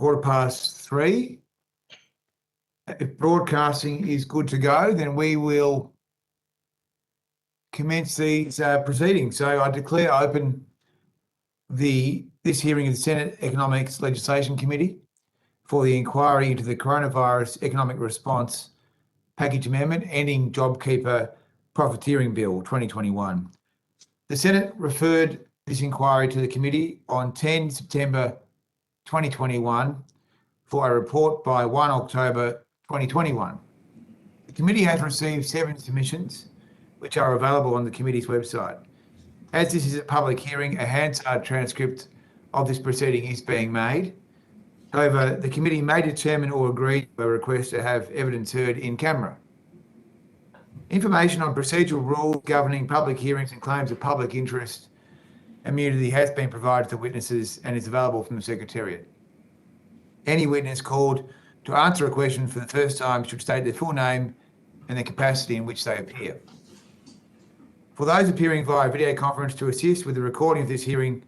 3:15. If broadcasting is good to go, then we will commence these proceedings. So I declare open this hearing of the Senate Economics Legislation Committee for the inquiry into the Coronavirus Economic Response Package Amendment ending Jobkeeper Profiteering Bill 2021. The Senate referred this inquiry to the committee on 10 September 2021 for a report by 1 October 2021. The committee has received 7 submissions, which are available on the committee's website. As this is a public hearing, a Hansard transcript of this proceeding is being made. However, the committee may determine or agree to a request to have evidence heard in camera. Information on procedural rules governing public hearings and claims of public interest immunity has been provided to witnesses and is available from the Secretariat. Any witness called to answer a question for the first time should state their full name and the capacity in which they appear. For those appearing via video conference, to assist with the recording of this hearing,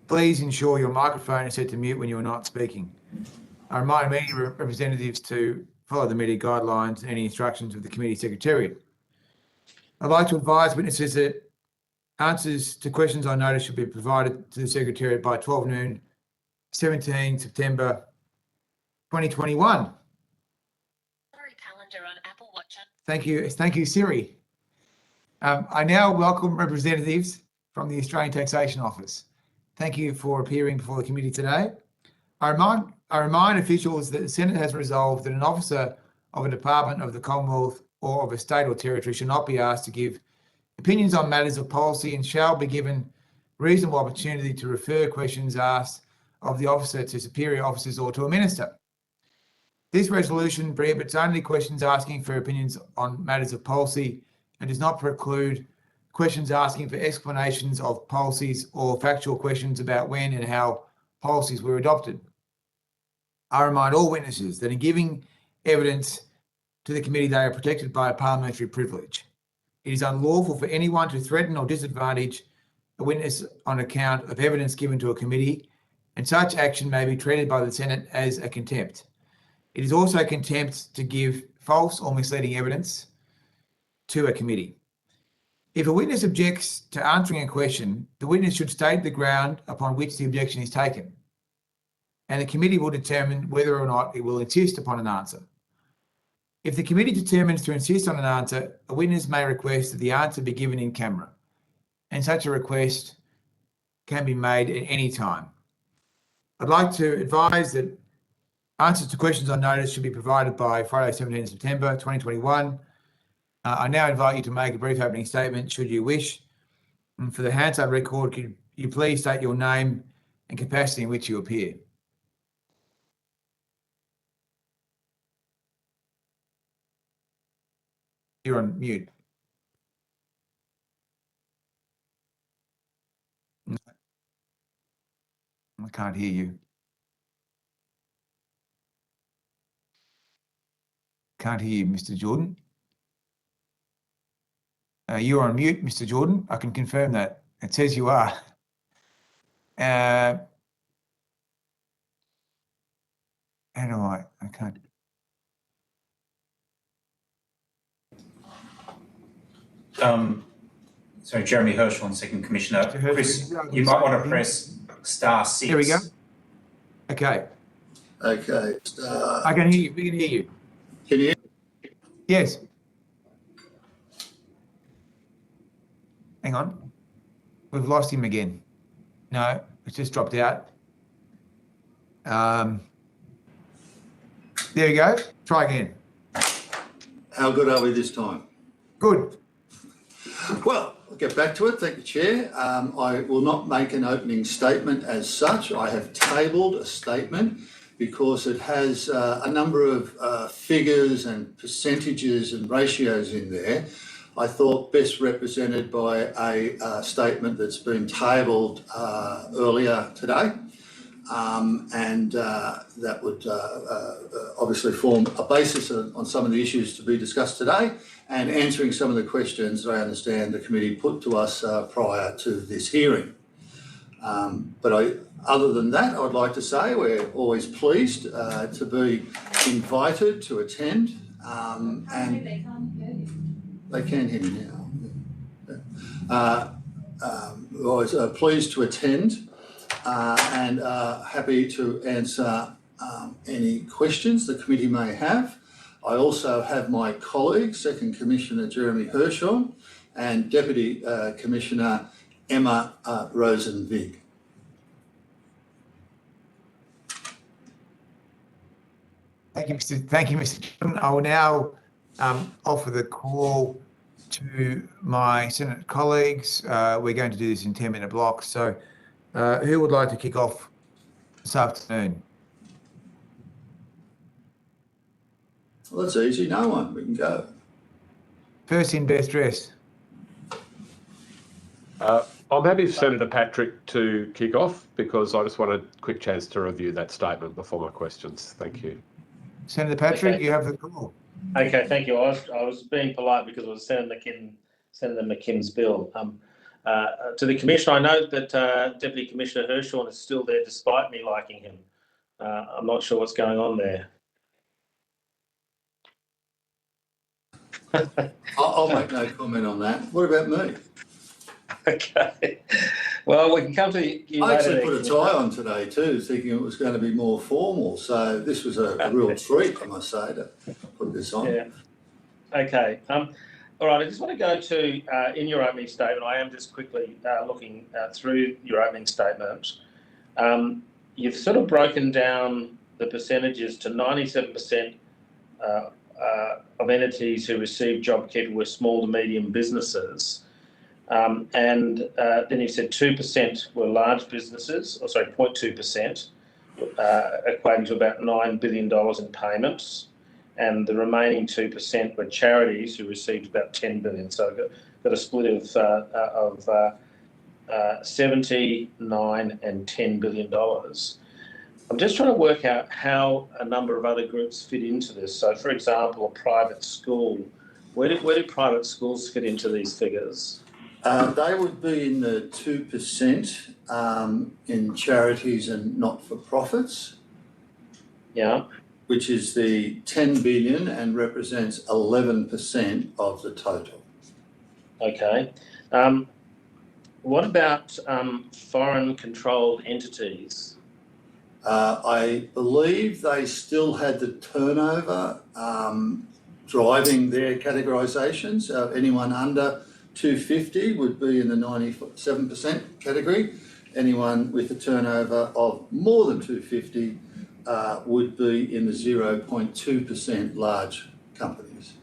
please ensure your microphone is set to mute when you are not speaking. I remind media representatives to follow the media guidelines and any instructions of the committee secretariat. I'd like to advise witnesses that answers to questions on notice should be provided to the secretariat by 12 noon, 17 September 2021. Calendar on Apple Watch. Thank you, Siri. I now welcome representatives from the Australian Taxation Office. Thank you for appearing before the committee today. I remind officials that the Senate has resolved that an officer of a department of the Commonwealth or of a state or territory should not be asked to give opinions on matters of policy and shall be given reasonable opportunity to refer questions asked of the officer to superior officers or to a minister. This resolution prohibits only questions asking for opinions on matters of policy and does not preclude questions asking for explanations of policies or factual questions about when and how policies were adopted. I remind all witnesses that in giving evidence to the committee, they are protected by a parliamentary privilege. It is unlawful for anyone to threaten or disadvantage a witness on account of evidence given to a committee, and such action may be treated by the Senate as a contempt. It is also contempt to give false or misleading evidence to a committee. If a witness objects to answering a question, the witness should state the ground upon which the objection is taken, and the committee will determine whether or not it will insist upon an answer. If the committee determines to insist on an answer, a witness may request that the answer be given in camera, and such a request can be made at any time. I'd like to advise that answers to questions on notice should be provided by Friday, 17 September 2021. I now invite you to make a brief opening statement, should you wish. And for the Hansard record, could you please state your name and capacity in which you appear? You're on mute. I can't hear you. Can't hear you, Mr. Jordan. You're on mute, Mr. Jordan. I can confirm that. It says you are. How do I can't. Sorry, Jeremy Hirschhorn, Second Commissioner. Chris, you might want to press *6. There we go. Okay. Okay. I can hear you. We can hear you. Can you hear me? Yes. Hang on. We've lost him again. No, it's just dropped out. There you go. Try again. How good are we this time? Good. Well, I'll get back to it. Thank you, Chair. I will not make an opening statement as such. I have tabled a statement because it has a number of figures and percentages and ratios in there. I thought best represented by a statement that's been tabled earlier today. And that would obviously form a basis on some of the issues to be discussed today and answering some of the questions that I understand the committee put to us prior to this hearing. Other than that, I would like to say we're always pleased to be invited to attend. They can hear me now. Always pleased to attend and happy to answer any questions the committee may have. I also have my colleague, Second Commissioner Jeremy Hirschhorn, and Deputy Commissioner Emma Rosenvig. Thank you, Mr. Jordan. I will now offer the call to my Senate colleagues. We're going to do this in 10-minute blocks. So who would like to kick off this afternoon? Well, that's easy. No one. We can go. First in, best dressed. I'm happy for Senator Patrick to kick off because I just want a quick chance to review that statement before my questions. Thank you. Senator Patrick, Okay. You have the call. Okay, thank you. I was being polite because it was Senator McKim Senator McKim's bill. To the Commissioner, I note that Deputy Commissioner Hirschhorn is still there despite me liking him. I'm not sure what's going on there. I'll make no comment on that. What about me? Okay. Well, we can come to you I actually later. put a tie on today too, thinking it was going to be more formal. So this was a real treat, I must say, to put this on. Yeah. Okay. All right. I just want to go to in your opening statement. I am just quickly looking through your opening statement. You've sort of broken down the percentages to 97% of entities who received Jobkeeper were small to medium businesses. And then you said 2% were large businesses, or sorry, 0.2%, equating to about $9 billion in payments. And the remaining 2% were charities who received about $10 billion. So got a split of 70, 9 and $10 billion. I'm just trying to work out how a number of other groups fit into this. So, for example, a private school. Where do private schools fit into these figures? They would be in the 2% in charities and not-for-profits. Yeah. Which is the 10 billion and represents 11% of the total. Okay. What about foreign controlled entities? I believe they still had the turnover driving their categorisations. Anyone under 250 would be in the 97% category. Anyone with a turnover of more than 250 would be in the 0.2% large companies.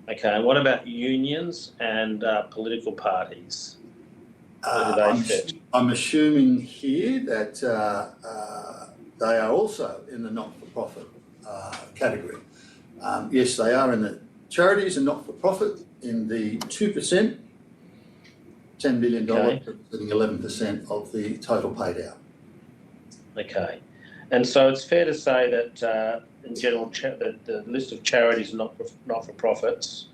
Okay, and what about unions and political parties? Where do they fit? I'm assuming here that they are also in the not-for-profit category. Yes, they are in the charities and not-for-profit in the 2%, $10 billion, representing 11% of the total paid out. Okay. And so it's fair to say that in general, the list of charities and not-for-profits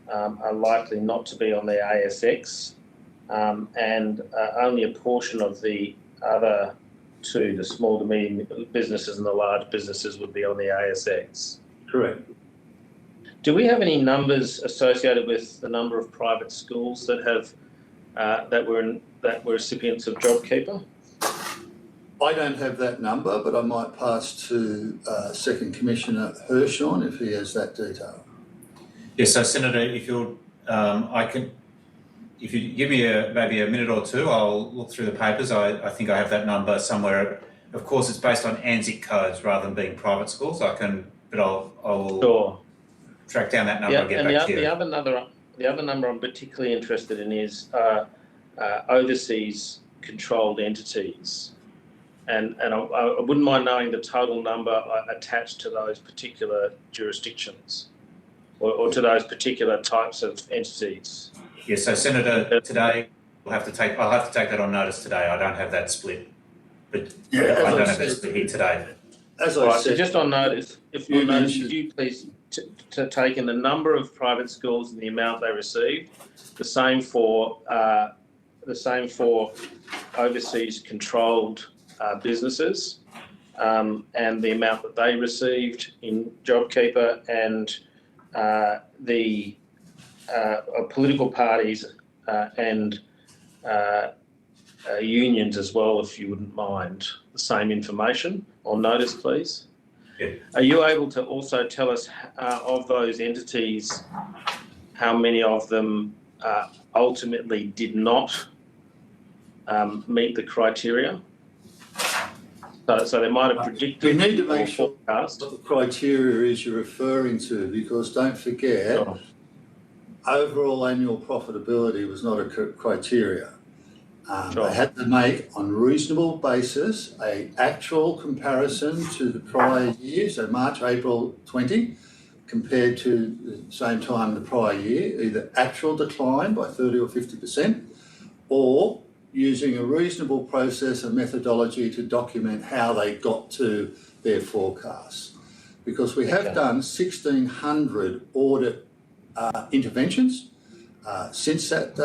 are likely not to be on the ASX, and only a portion of the other two, the small to medium businesses and the large businesses, would be on the ASX. Correct. Do we have any numbers associated with the number of private schools that have that were recipients of Jobkeeper? I don't have that number, but I might pass to Second Commissioner Hirschhorn if he has that detail. Yes, so Senator, if you give me maybe a minute or two, I'll look through the papers. I think I have that number somewhere. Of course, it's based on ANZIC codes rather than being private schools. I will Sure. track down that number and get back to you. The other number I'm particularly interested in is overseas controlled entities. And I wouldn't mind knowing the total number attached to those particular jurisdictions or to those particular types of entities. Yes, so Senator, today I'll have to take that on notice today. I don't have that split, but I don't have that split here today. As I said, so just on notice, if you please to take in the number of private schools and the amount they received, the same for overseas controlled businesses, and the amount that they received in Jobkeeper, and the political parties and unions as well, if you wouldn't mind, the same information on notice, please. Yeah. Are you able to also tell us of those entities, how many of them ultimately did not meet the criteria? So they might have predicted. We need to make sure what the criteria is you're referring to, because don't forget, overall annual profitability was not a criteria. They had to make, on a reasonable basis, an actual comparison to the prior year, so March, April 20, compared to the same time the prior year, either actual decline by 30 or 50%, or using a reasonable process and methodology to document how they got to their forecasts. Because we have done 1,600 audit interventions since that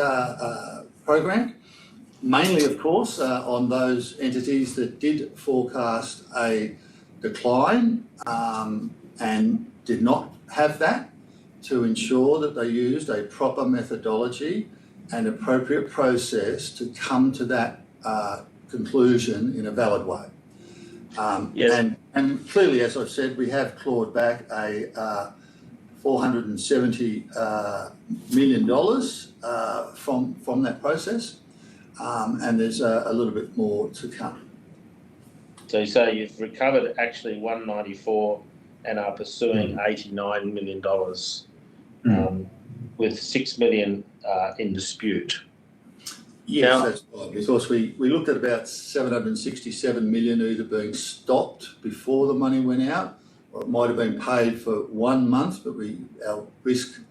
program, mainly, of course, on those entities that did forecast a decline and did not have that, to ensure that they used a proper methodology and appropriate process to come to that conclusion in a valid way. Yes. And clearly, as I've said, we have clawed back a $470 million from that process, and there's a little bit more to come. So you say you've recovered actually 194 and are pursuing $89 million, with $6 million in dispute. Yes, Now, that's right, because we looked at about 767 million either being stopped before the money went out, or it might have been paid for 1 month, but our risk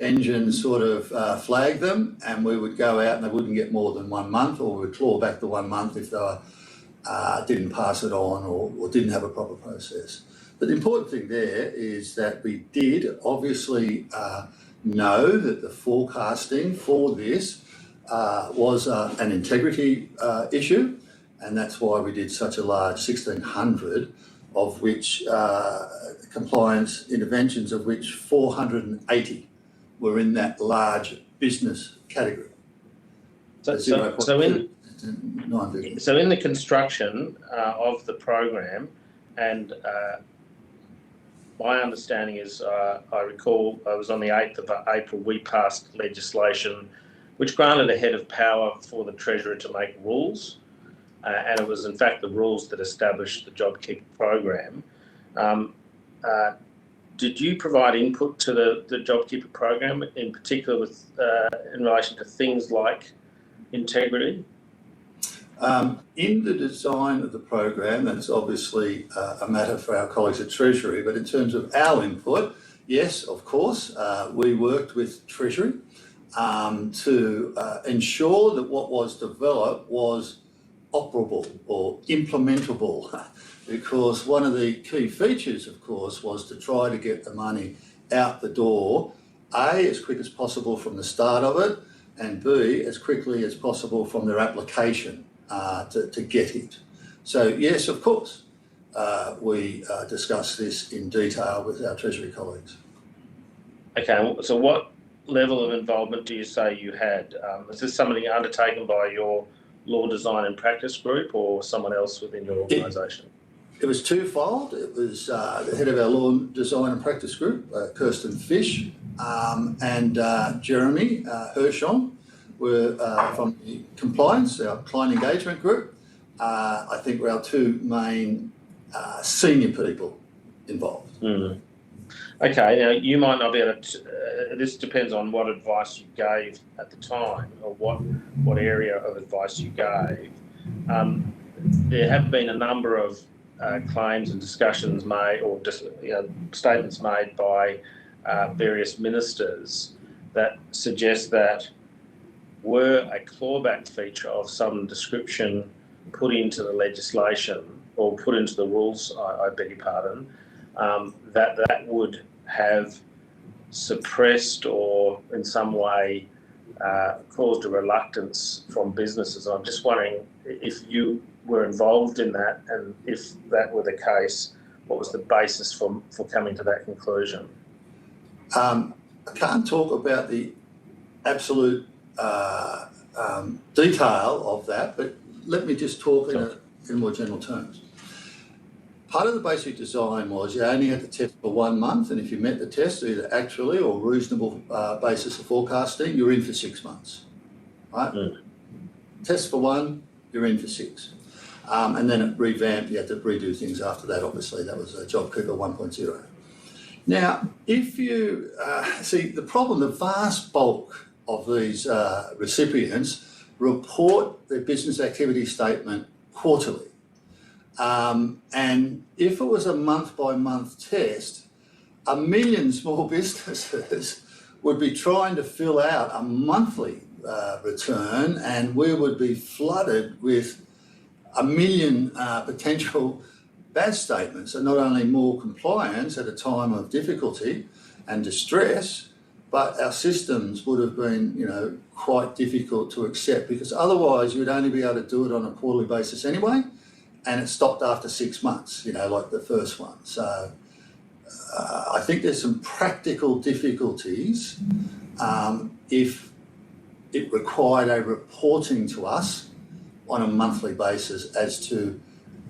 engine sort of flagged them, and we would go out and they wouldn't get more than 1 month, or we would claw back the 1 month if they didn't pass it on or didn't have a proper process. But the important thing there is that we did obviously know that the forecasting for this was an integrity issue, and that's why we did such a large 1,600, of which compliance interventions, of which 480 were in that large business category. so in the construction of the program, and my understanding is, I recall, I was on the 8th of April, we passed legislation which granted a head of power for the Treasury to make rules, and it was in fact the rules that established the Jobkeeper program. Did you provide input to the Jobkeeper program, in particular with in relation to things like integrity? In the design of the program, that's obviously a matter for our colleagues at Treasury, but in terms of our input, yes, of course, we worked with Treasury to ensure that what was developed was operable or implementable, because one of the key features, of course, was to try to get the money out the door, A, as quick as possible from the start of it, and B, as quickly as possible from their application to get it. So yes, of course, we discussed this in detail with our Treasury colleagues. Okay, so what level of involvement do you say you had? Was this something undertaken by your law design and practice group or someone else within your organisation? It was twofold. It was the head of our law design and practice group, Kirsten Fish, and Jeremy Hirschhorn were from the compliance, our client engagement group. I think were our two main senior people involved. Mm. Okay, now you might not be able to, this depends on what advice you gave at the time, or what area of advice you gave. There have been a number of claims and discussions made, or just statements made by various ministers that suggest that were a clawback feature of some description put into the legislation or put into the rules, I beg your pardon, that would have suppressed or in some way caused a reluctance from businesses. I'm just wondering if you were involved in that, and if that were the case, what was the basis for coming to that conclusion? I can't talk about the absolute detail of that, but let me just talk in more general terms. Part of the basic design was you only had to test for 1 month, and if you met the test, either actually or reasonable basis of forecasting, you're in for 6 months, right? Mm. Test for 1, you're in for 6. And then it revamped, you had to redo things after that, obviously. That was Jobkeeper 1.0. Now, if you see the problem, the vast bulk of these recipients report their business activity statement quarterly. And if it was a month-by-month test, 1 million small businesses would be trying to fill out a monthly return, and we would be flooded with 1 million potential bad statements, and not only more compliance at a time of difficulty and distress, but our systems would have been, quite difficult to accept, because otherwise you'd only be able to do it on a quarterly basis anyway, and it stopped after 6 months, like the first one. So I think there's some practical difficulties if it required a reporting to us on a monthly basis as to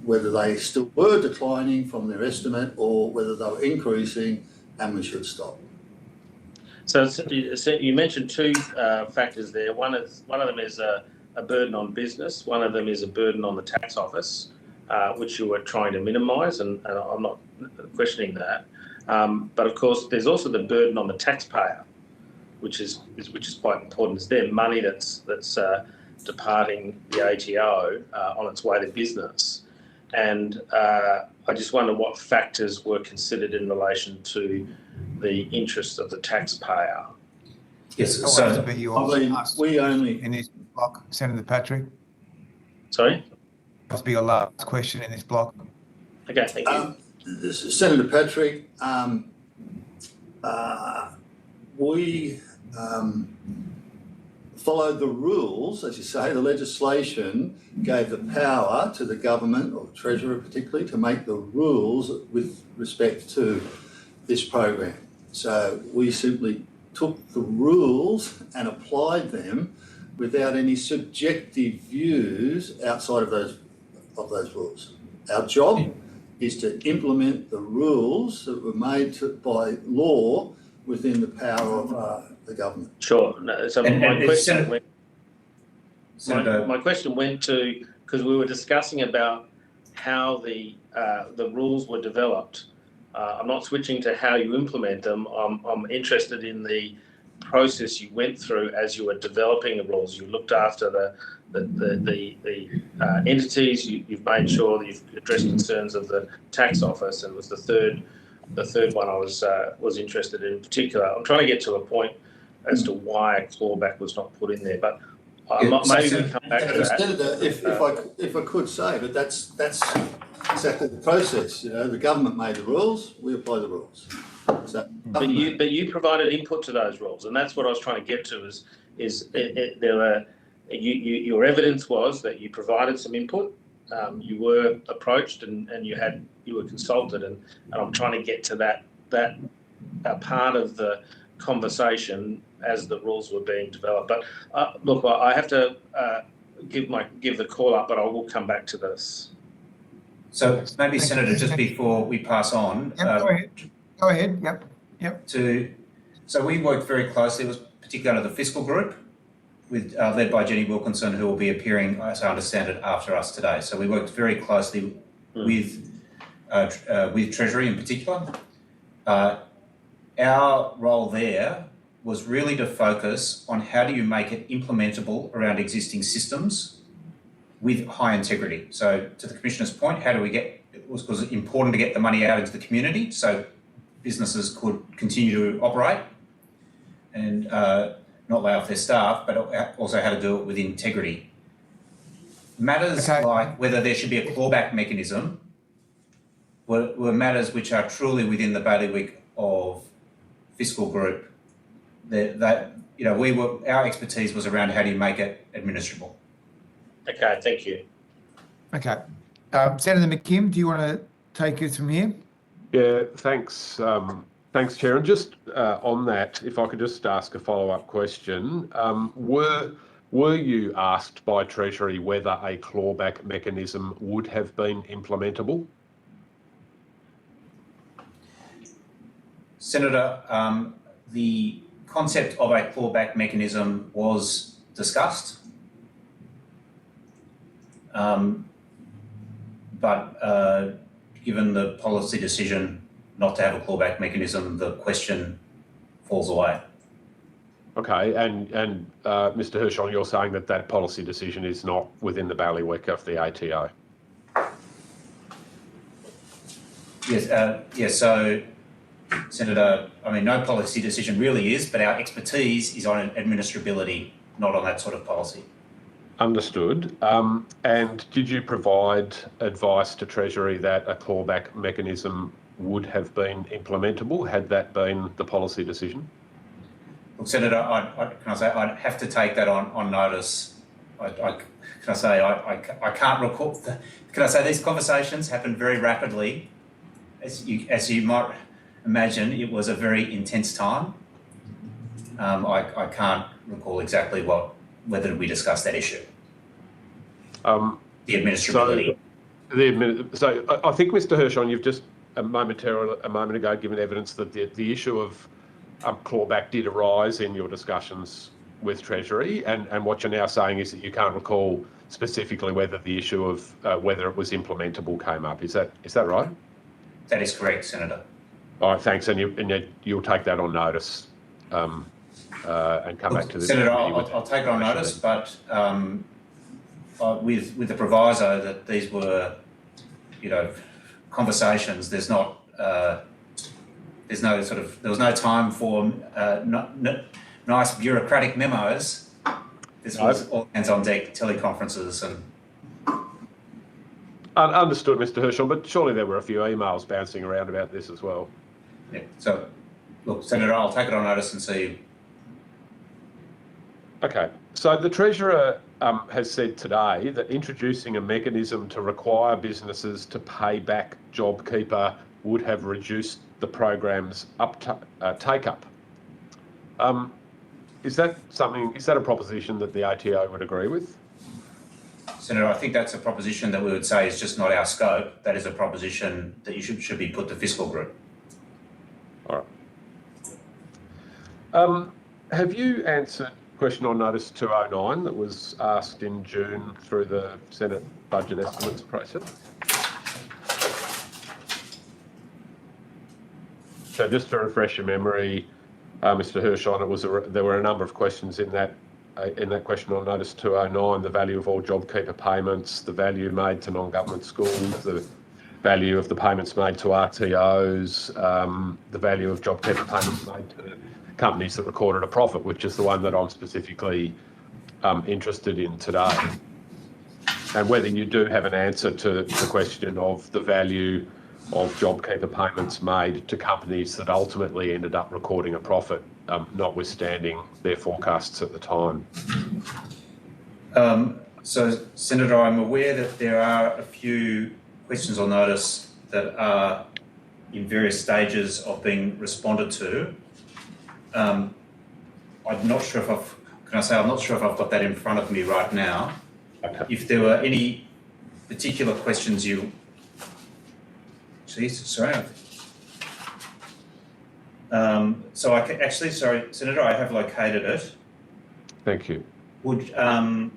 whether they still were declining from their estimate or whether they were increasing and we should stop. So you mentioned two factors there. One of them is a burden on business. One of them is a burden on the tax office, which you were trying to minimise, and I'm not questioning that. But of course, there's also the burden on the taxpayer, which is quite important. It's their money that's departing the ATO on its way to business, and I just wonder what factors were considered in relation to the interests of the taxpayer. Yes, So we only... in this block, Senator Patrick. Sorry? Must be your last question in this block. Okay, thank you. Senator Patrick, we followed the rules, as you say. The legislation gave the power to the government, or the Treasury particularly, to make the rules with respect to this program. So we simply took the rules and applied them without any subjective views outside of those rules. Our job is to implement the rules that were made by law within the power of the government. Sure. No, so my question went to, because we were discussing about how the rules were developed. I'm not switching to how you implement them. I'm interested in the process you went through as you were developing the rules. You looked after the entities. You've made sure that you've addressed concerns of the tax office, and it was the third one I was interested in particular. I'm trying to get to a point as to why a clawback was not put in there, but maybe we come back to that. Senator, if I could say, but that's exactly the process. The government made the rules, we apply the rules. So, but you provided input to those rules, and that's what I was trying to get to. Your evidence was that you provided some input. You were approached and you were consulted, and I'm trying to get to that part of the conversation as the rules were being developed. But look, I have to give the call up, but I will come back to this. So maybe, Senator, just before we pass on. Go ahead. Yep. So we worked very closely, particularly under the fiscal group, led by Jenny Wilkinson, who will be appearing, as I understand it, after us today. So we worked very closely with Treasury in particular. Our role there was really to focus on how do you make it implementable around existing systems with high integrity. So to the Commissioner's point, it was important to get the money out into the community so businesses could continue to operate and not lay off their staff, but also how to do it with integrity. Matters like whether there should be a clawback mechanism were matters which are truly within the bailiwick of fiscal group. Our expertise was around how do you make it administrable. Okay, thank you. Okay. Senator McKim, do you want to take us from here? Yeah, thanks. Thanks, Chair. And just on that, if I could just ask a follow-up question, were you asked by Treasury whether a clawback mechanism would have been implementable? Senator, the concept of a clawback mechanism was discussed, but given the policy decision not to have a clawback mechanism, the question falls away. Okay, and Mr. Hirschhorn, you're saying that policy decision is not within the bailiwick of the ATO? Yes, so, Senator, no policy decision really is, but our expertise is on administrability, not on that sort of policy. Understood. And did you provide advice to Treasury that a clawback mechanism would have been implementable had that been the policy decision? Look, Senator, I'd have to take that on notice. I can't recall. Can I say these conversations happened very rapidly? As you might imagine, it was a very intense time. I can't recall exactly whether we discussed that issue. The administrability. So I think, Mr. Hirschhorn, you've just a moment ago given evidence that the issue of clawback did arise in your discussions with Treasury, and what you're now saying is that you can't recall specifically whether the issue of whether it was implementable came up. Is that right? That is correct, Senator. All right, thanks, and you'll take that on notice and come back to this. Senator, I'll take it on notice, but with the proviso that these were, conversations. There was no time for nice bureaucratic memos. This was all hands on deck teleconferences and. Understood, Mr. Hirschhorn, but surely there were a few emails bouncing around about this as well. Yeah. So, look, Senator, I'll take it on notice and see. Okay. So the Treasurer has said today that introducing a mechanism to require businesses to pay back Jobkeeper would have reduced the program's take-up. Is that a proposition that the ATO would agree with? Senator, I think that's a proposition that we would say is just not our scope. That is a proposition that you should be put to fiscal group. All right. Have you answered question on notice 209 that was asked in June through the Senate budget estimates process? So just to refresh your memory, Mr. Hirschhorn, there were a number of questions in that question on notice 209: the value of all Jobkeeper payments, the value made to non-government schools, the value of the payments made to RTOs, the value of Jobkeeper payments made to companies that recorded a profit, which is the one that I'm specifically interested in today, and whether you do have an answer to the question of the value of Jobkeeper payments made to companies that ultimately ended up recording a profit, notwithstanding their forecasts at the time. So, Senator, I'm aware that there are a few questions on notice that are in various stages of being responded to. I'm not sure if I've got that in front of me right now. Okay. If there were any particular questions Senator, I have located it. Thank you. Would I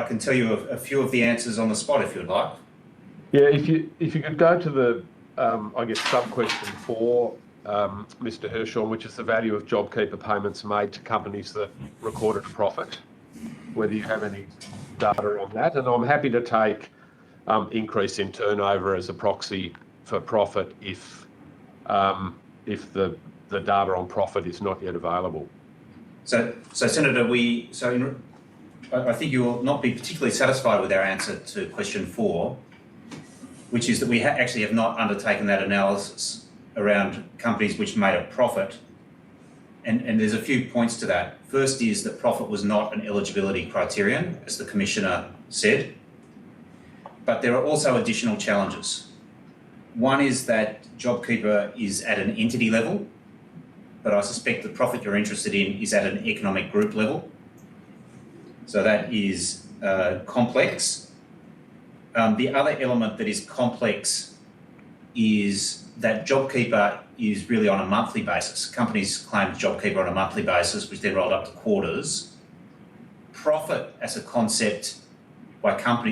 can tell you a few of the answers on the spot if you'd like. Yeah, if you could go to the sub-question 4, Mr. Hirschhorn, which is the value of Jobkeeper payments made to companies that recorded a profit, whether you have any data on that. And I'm happy to take increase in turnover as a proxy for profit if the data on profit is not yet available. So Senator, I think you will not be particularly satisfied with our answer to question 4, which is that we actually have not undertaken that analysis around companies which made a profit. And there's a few points to that. First is that profit was not an eligibility criterion, as the Commissioner said. But there are also additional challenges. One is that Jobkeeper is at an entity level, but I suspect the profit you're interested in is at an economic group level. So that is complex. The other element that is complex is that Jobkeeper is really on a monthly basis. Companies claim Jobkeeper on a monthly basis, which then rolled up to quarters. Profit as a concept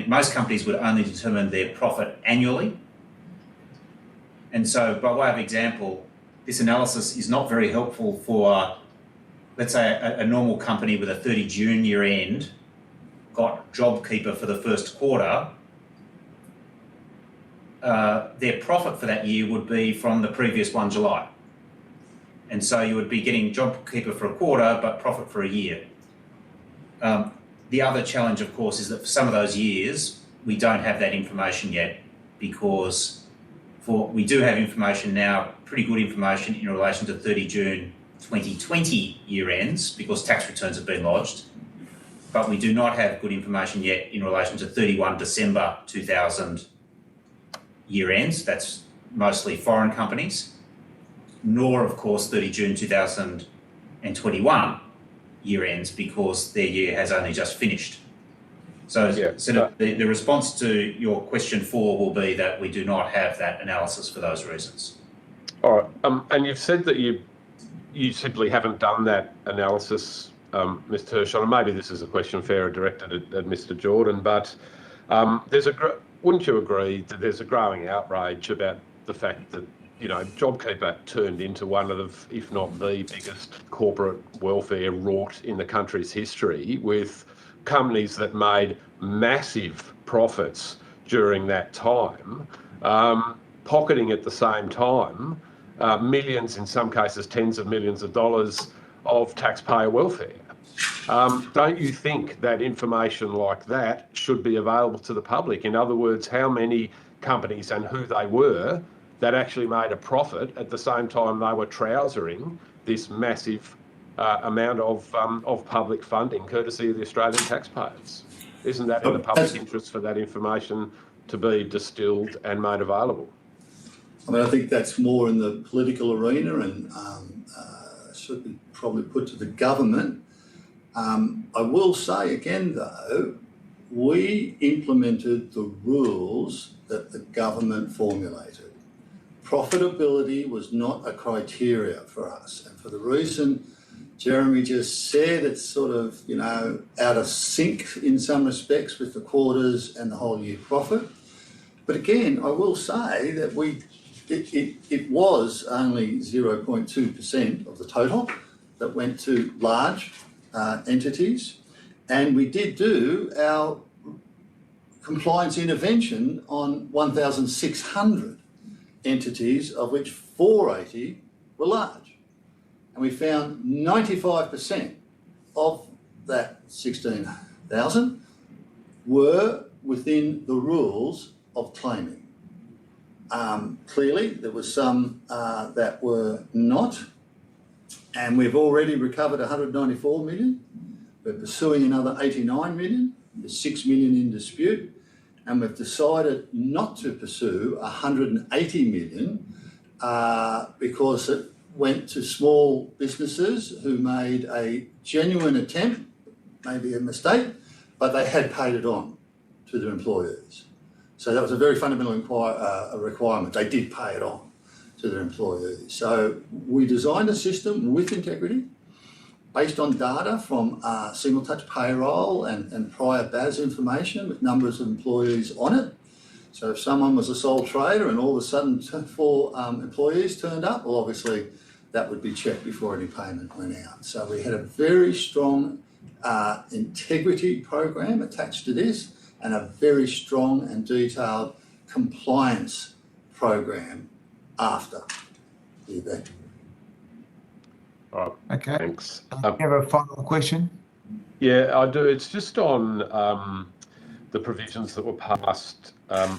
most companies would only determine their profit annually. And so by way of example, this analysis is not very helpful for, let's say, a normal company with a 30 June year end got Jobkeeper for the first quarter. Their profit for that year would be from the previous 1 July. And so you would be getting Jobkeeper for a quarter, but profit for a year. The other challenge, of course, is that for some of those years, we don't have that information yet, because we do have information now, pretty good information in relation to 30 June 2020 year ends because tax returns have been lodged, but we do not have good information yet in relation to 31 December 2000 year ends. That's mostly foreign companies, nor of course 30 June 2021 year ends because their year has only just finished. So the response to your question 4 will be that we do not have that analysis for those reasons. All right, and you've said that you simply haven't done that analysis, Mr. Hirschhorn, and maybe this is a question fairer directed at Mr. Jordan, but wouldn't you agree that there's a growing outrage about the fact that, you know, Jobkeeper turned into one of, if not the biggest corporate welfare rort in the country's history, with companies that made massive profits during that time, pocketing at the same time millions, in some cases tens of millions of dollars of taxpayer welfare. Don't you think that information like that should be available to the public? In other words, how many companies and who they were that actually made a profit at the same time they were trousering this massive amount of public funding courtesy of the Australian taxpayers? Isn't that in the public interest for that information to be distilled and made available? I mean, I think that's more in the political arena and should be probably put to the government. I will say again, though, we implemented the rules that the government formulated. Profitability was not a criteria for us. And for the reason Jeremy just said, it's sort of, you know, out of sync in some respects with the quarters and the whole year profit. But again, I will say that it was only 0.2% of the total that went to large entities. And we did do our compliance intervention on 1,600 entities, of which 480 were large. And we found 95% of that 16,000 were within the rules of claiming. Clearly, there were some that were not, and we've already recovered 194 million. We're pursuing another 89 million. There's 6 million in dispute, and we've decided not to pursue 180 million because it went to small businesses who made a genuine attempt, maybe a mistake, but they had paid it on to their employees. So that was a very fundamental requirement. They did pay it on to their employees. So we designed a system with integrity based on data from single touch payroll and prior BAS information with numbers of employees on it. So if someone was a sole trader and all of a sudden 4 employees turned up, well, obviously that would be checked before any payment went out. So we had a very strong integrity program attached to this and a very strong and detailed compliance program after the event. All right. Okay. Thanks. You have a final question? Yeah, I do. It's just on the provisions that were passed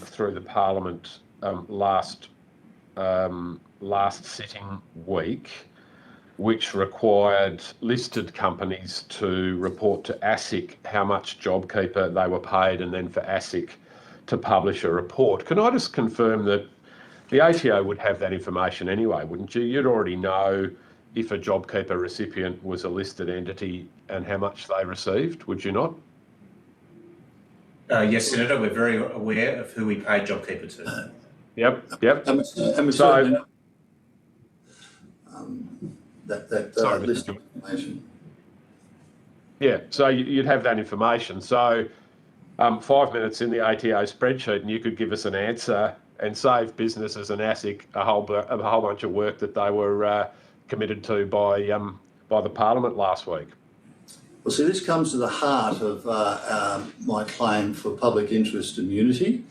through the Parliament last sitting week, which required listed companies to report to ASIC how much Jobkeeper they were paid, and then for ASIC to publish a report. Can I just confirm that the ATO would have that information anyway, wouldn't you? You'd already know if a Jobkeeper recipient was a listed entity and how much they received, would you not? Yes, Senator, we're very aware of who we paid Jobkeeper to. Yep. And we certainly know that list of information. Yeah, so you'd have that information. So 5 minutes in the ATO spreadsheet and you could give us an answer and save businesses and ASIC a whole bunch of work that they were committed to by the Parliament last week. Well, see, this comes to the heart of my claim for public interest immunity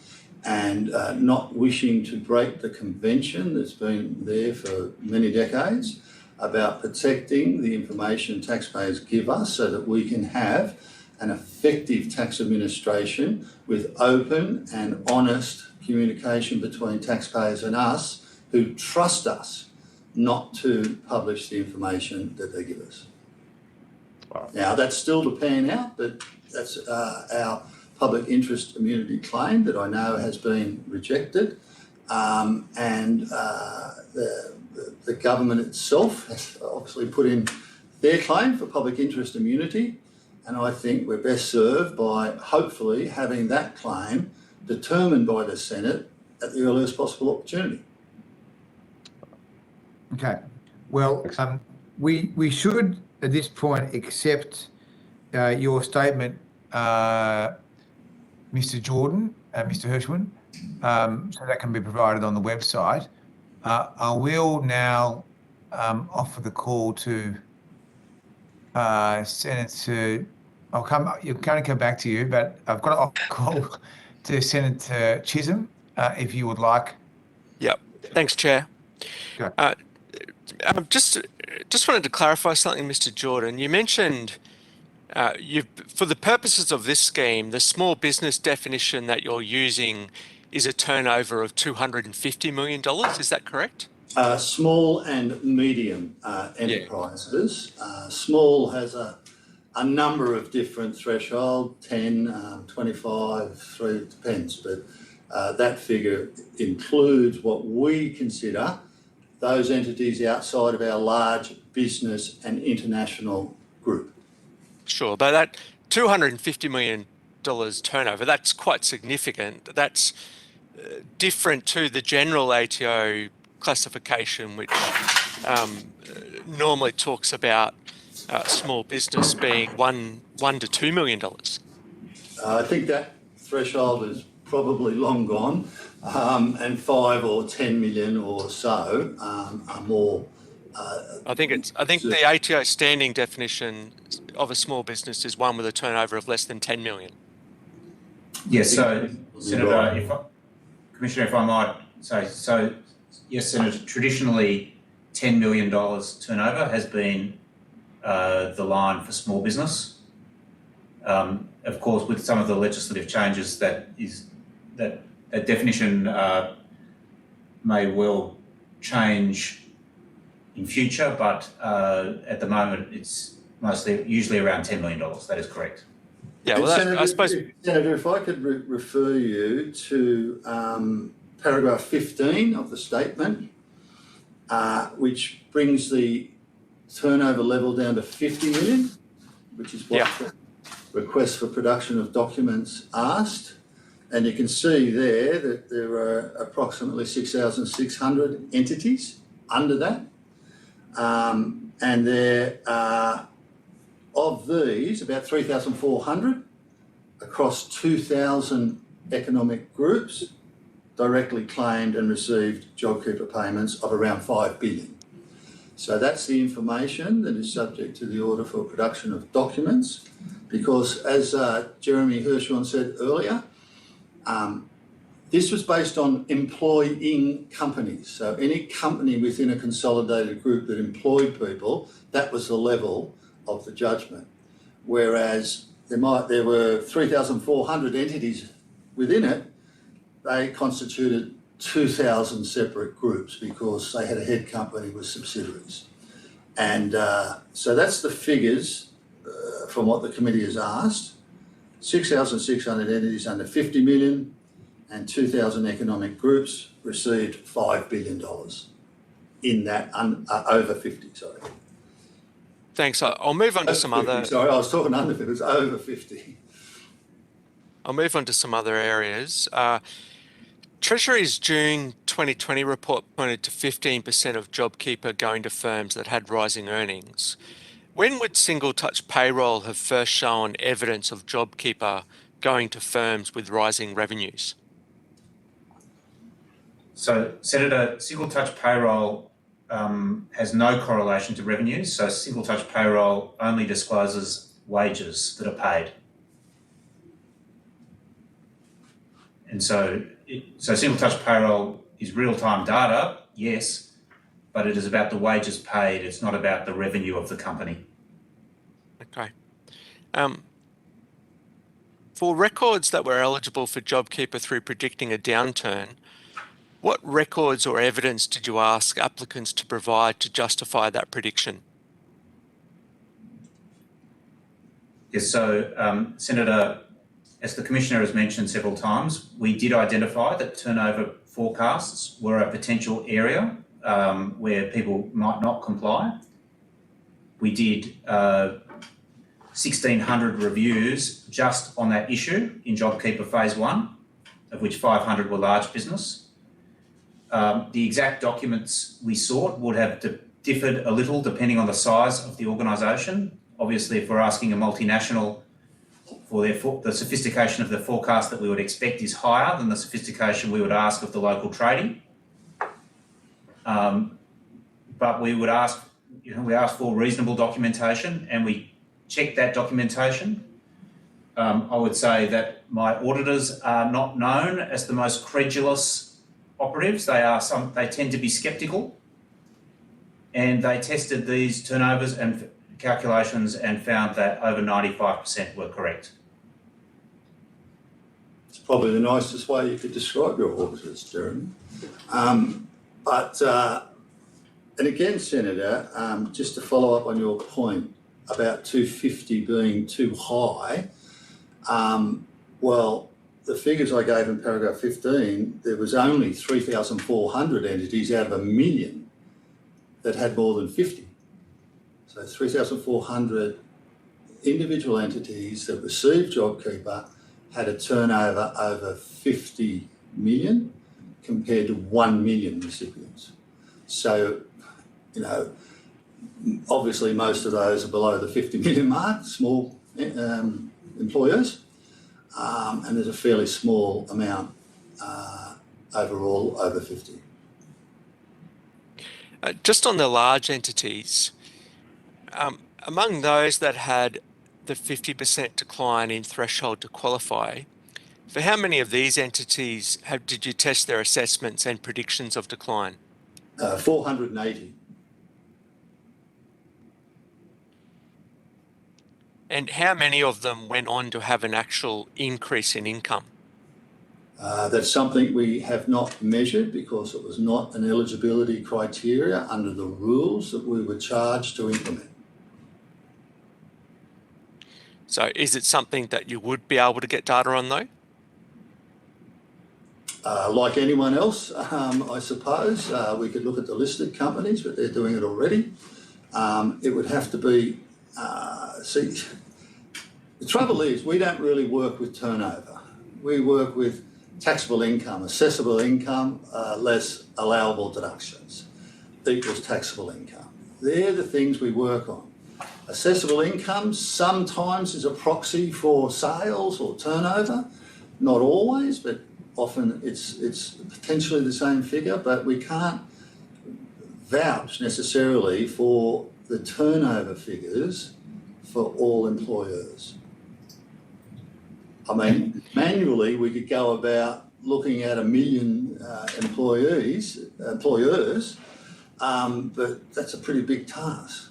and not wishing to break the convention that's been there for many decades about protecting the information taxpayers give us so that we can have an effective tax administration with open and honest communication between taxpayers and us who trust us not to publish the information that they give us. Right. Now, that's still to pan out, but that's our public interest immunity claim that I know has been rejected. The government itself has obviously put in their claim for public interest immunity, and I think we're best served by hopefully having that claim determined by the Senate at the earliest possible opportunity. Okay. Well, we should at this point accept your statement, Mr. Jordan, Mr. Hirschhorn, so that can be provided on the website. I will now offer the call to Senator. You're going to come back to you, but I've got to offer a call to Senator Chisholm, if you would like. Yep. Thanks, Chair. Go. Just wanted to clarify something, Mr. Jordan. You mentioned for the purposes of this scheme, the small business definition that you're using is a turnover of $250 million. Is that correct? Small and medium enterprises. Small has a number of different thresholds, 10, 25, 3, depends, but that figure includes what we consider those entities outside of our large business and international group. Sure, but that $250 million turnover, that's quite significant. That's different to the general ATO classification, which normally talks about small business being $1 to $2 million. I think that threshold is probably long gone, and 5 or 10 million or so are more. I think the ATO standing definition of a small business is one with a turnover of less than 10 million. Yes, so Senator, Commissioner, if I might say, so yes, Senator, traditionally $10 million turnover has been the line for small business. Of course, with some of the legislative changes, that definition may well change in future, but at the moment it's usually around $10 million. That is correct. Yeah, well, Senator, I suppose. Senator, if I could refer you to paragraph 15 of the statement, which brings the turnover level down to 50 million, which is what the request for production of documents asked. And you can see there that there are approximately 6,600 entities under that. And there are, of these, about 3,400 across 2,000 economic groups directly claimed and received Jobkeeper payments of around 5 billion. So that's the information that is subject to the order for production of documents, because as Jeremy Hirschhorn said earlier, this was based on employing companies. So any company within a consolidated group that employed people, that was the level of the judgment. Whereas there were 3,400 entities within it, they constituted 2,000 separate groups because they had a head company with subsidiaries. And so that's the figures from what the committee has asked. 6,600 entities under 50 million and 2,000 economic groups received $5 billion in that over 50, sorry. Thanks. I'll move on to some 50, other. Sorry, I was talking under 50, it was over 50. I'll move on to some other areas. Treasury's June 2020 report pointed to 15% of Jobkeeper going to firms that had rising earnings. When would single touch payroll have first shown evidence of Jobkeeper going to firms with rising revenues? So, Senator, single touch payroll has no correlation to revenues. So single touch payroll only discloses wages that are paid. And so single touch payroll is real-time data, yes, but it is about the wages paid. It's not about the revenue of the company. Okay. For records that were eligible for Jobkeeper through predicting a downturn, What records or evidence did you ask applicants to provide to justify that prediction? Yes, so Senator, as the Commissioner has mentioned several times, we did identify that turnover forecasts were a potential area where people might not comply. We did 1,600 reviews just on that issue in Jobkeeper Phase 1, of which 500 were large business. The exact documents we sought would have differed a little depending on the size of the organisation. Obviously, if we're asking a multinational for the sophistication of the forecast that we would expect is higher than the sophistication we would ask of the local trading. But we would ask, we asked for reasonable documentation and we checked that documentation. I would say that my auditors are not known as the most credulous operatives. They tend to be sceptical, and they tested these turnovers and calculations and found that over 95% were correct. It's probably the nicest way you could describe your auditors, Jeremy. And again, Senator, just to follow up on your point about 250 being too high, well, the figures I gave in paragraph 15, there was only 3,400 entities out of 1 million that had more than 50. So 3,400 individual entities that received JobKeeper had a turnover over 50 million compared to 1 million recipients. So, obviously most of those are below the 50 million mark, small employers, and there's a fairly small amount overall over 50. Just on the large entities, among those that had the 50% decline in threshold to qualify, for how many of these entities did you test their assessments and predictions of decline? 480. And how many of them went on to have an actual increase in income? That's something we have not measured because it was not an eligibility criteria under the rules that we were charged to implement. So is it something that you would be able to get data on though? Like anyone else, I suppose, we could look at the listed companies, but they're doing it already. It would have to be, see, the trouble is we don't really work with turnover. We work with taxable income, assessable income, less allowable deductions equals taxable income. They're the things we work on. Assessable income sometimes is a proxy for sales or turnover, not always, but often it's potentially the same figure, but we can't vouch necessarily for the turnover figures for all employers. I mean, manually we could go about looking at 1 million employers, but that's a pretty big task.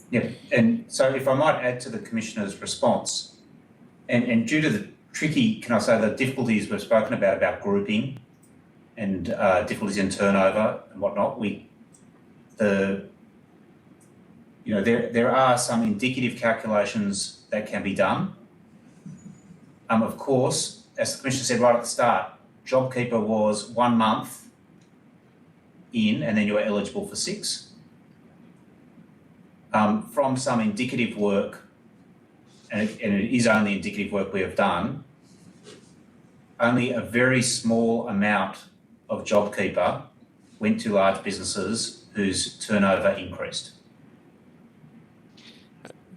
Yeah, and so if I might add to the Commissioner's response, and due to the tricky, can I say, the difficulties we've spoken about grouping and difficulties in turnover and whatnot, there are some indicative calculations that can be done. Of course, as the Commissioner said right at the start, JobKeeper was 1 month in and then you were eligible for 6. From some indicative work, and it is only indicative work we have done, only a very small amount of JobKeeper went to large businesses whose turnover increased.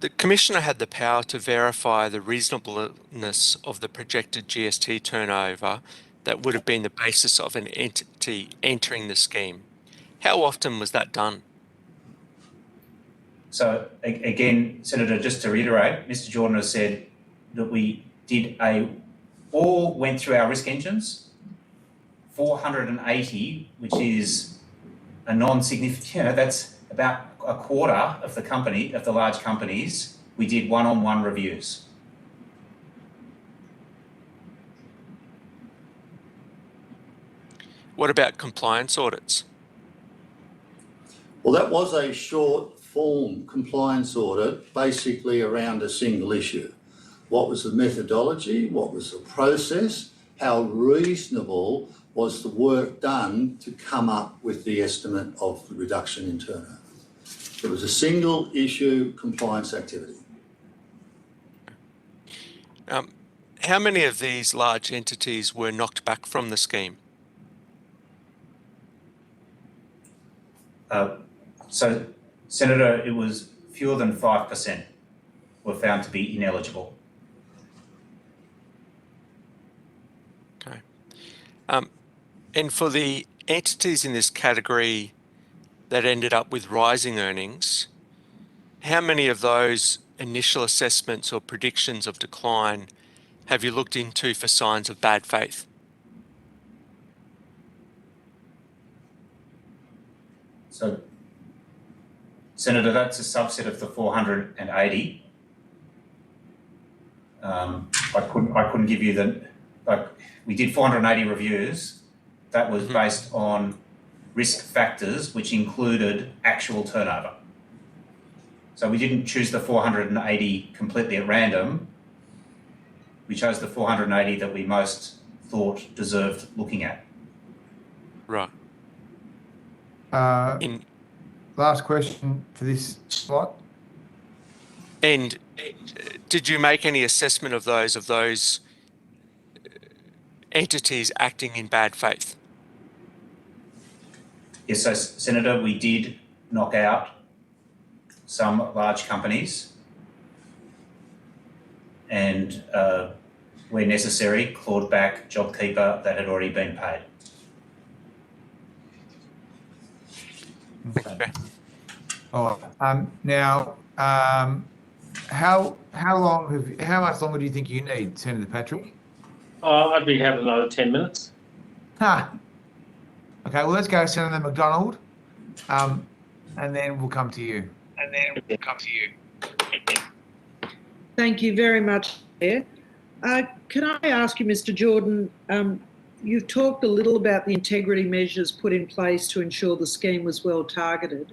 The Commissioner had the power to verify the reasonableness of the projected GST turnover that would have been the basis of an entity entering the scheme. How often was that done? So again, Senator, just to reiterate, Mr. Jordan has said that we did all went through our risk engines, 480, which is a non-significant, that's about a quarter of the large companies, we did one-on-one reviews. What about compliance audits? Well, that was a short form compliance audit, basically around a single issue. What was the methodology? What was the process? How reasonable was the work done to come up with the estimate of the reduction in turnover? It was a single issue compliance activity. How many of these large entities were knocked back from the scheme? So, Senator, it was fewer than 5% were found to be ineligible. Okay. And for the entities in this category that ended up with rising earnings, how many of those initial assessments or predictions of decline have you looked into for signs of bad faith? So, Senator, that's a subset of the 480. I couldn't give you we did 480 reviews. That was based on risk factors, which included actual turnover. So we didn't choose the 480 completely at random. We chose the 480 that we most thought deserved looking at. Right. Last question for this slot. And did you make any assessment of those entities acting in bad faith? Yes, so Senator, we did knock out some large companies and where necessary, clawed back Jobkeeper that had already been paid. Okay. Oh, now, how much longer do you think you need, Senator Patrick? I'd be having another 10 minutes. Okay, well, let's go Senator McDonald, and then we'll come to you. Thank you very much, Chair. Can I ask you, Mr. Jordan, you've talked a little about the integrity measures put in place to ensure the scheme was well targeted.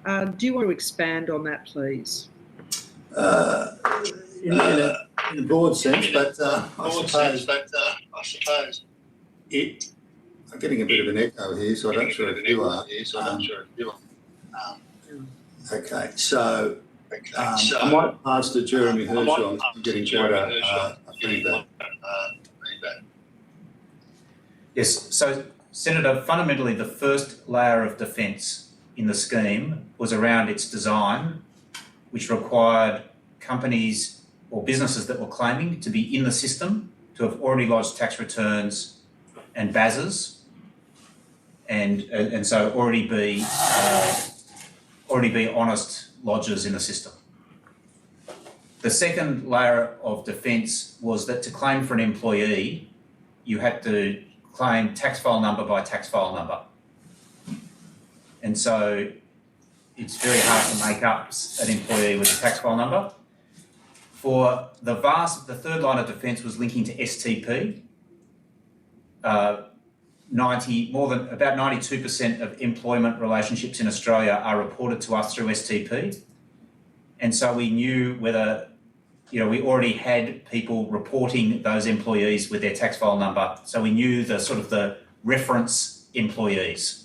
Do you want to expand on that, please? In a broad sense, but I suppose I'm getting a bit of an echo here, so I'm not sure if you are. Okay, so I might pass to Jeremy Hirschhorn. I'm getting quite a feedback. Yes, so Senator, fundamentally the first layer of defence in the scheme was around its design, which required companies or businesses that were claiming to be in the system to have already lodged tax returns and BASs, and so already be honest lodgers in the system. The second layer of defence was that to claim for an employee, you had to claim tax file number by tax file number. And so it's very hard to make up an employee with a tax file number. For the third line of defence was linking to STP. About 92% of employment relationships in Australia are reported to us through STP. And so we knew whether, we already had people reporting those employees with their tax file number. So we knew the reference employees,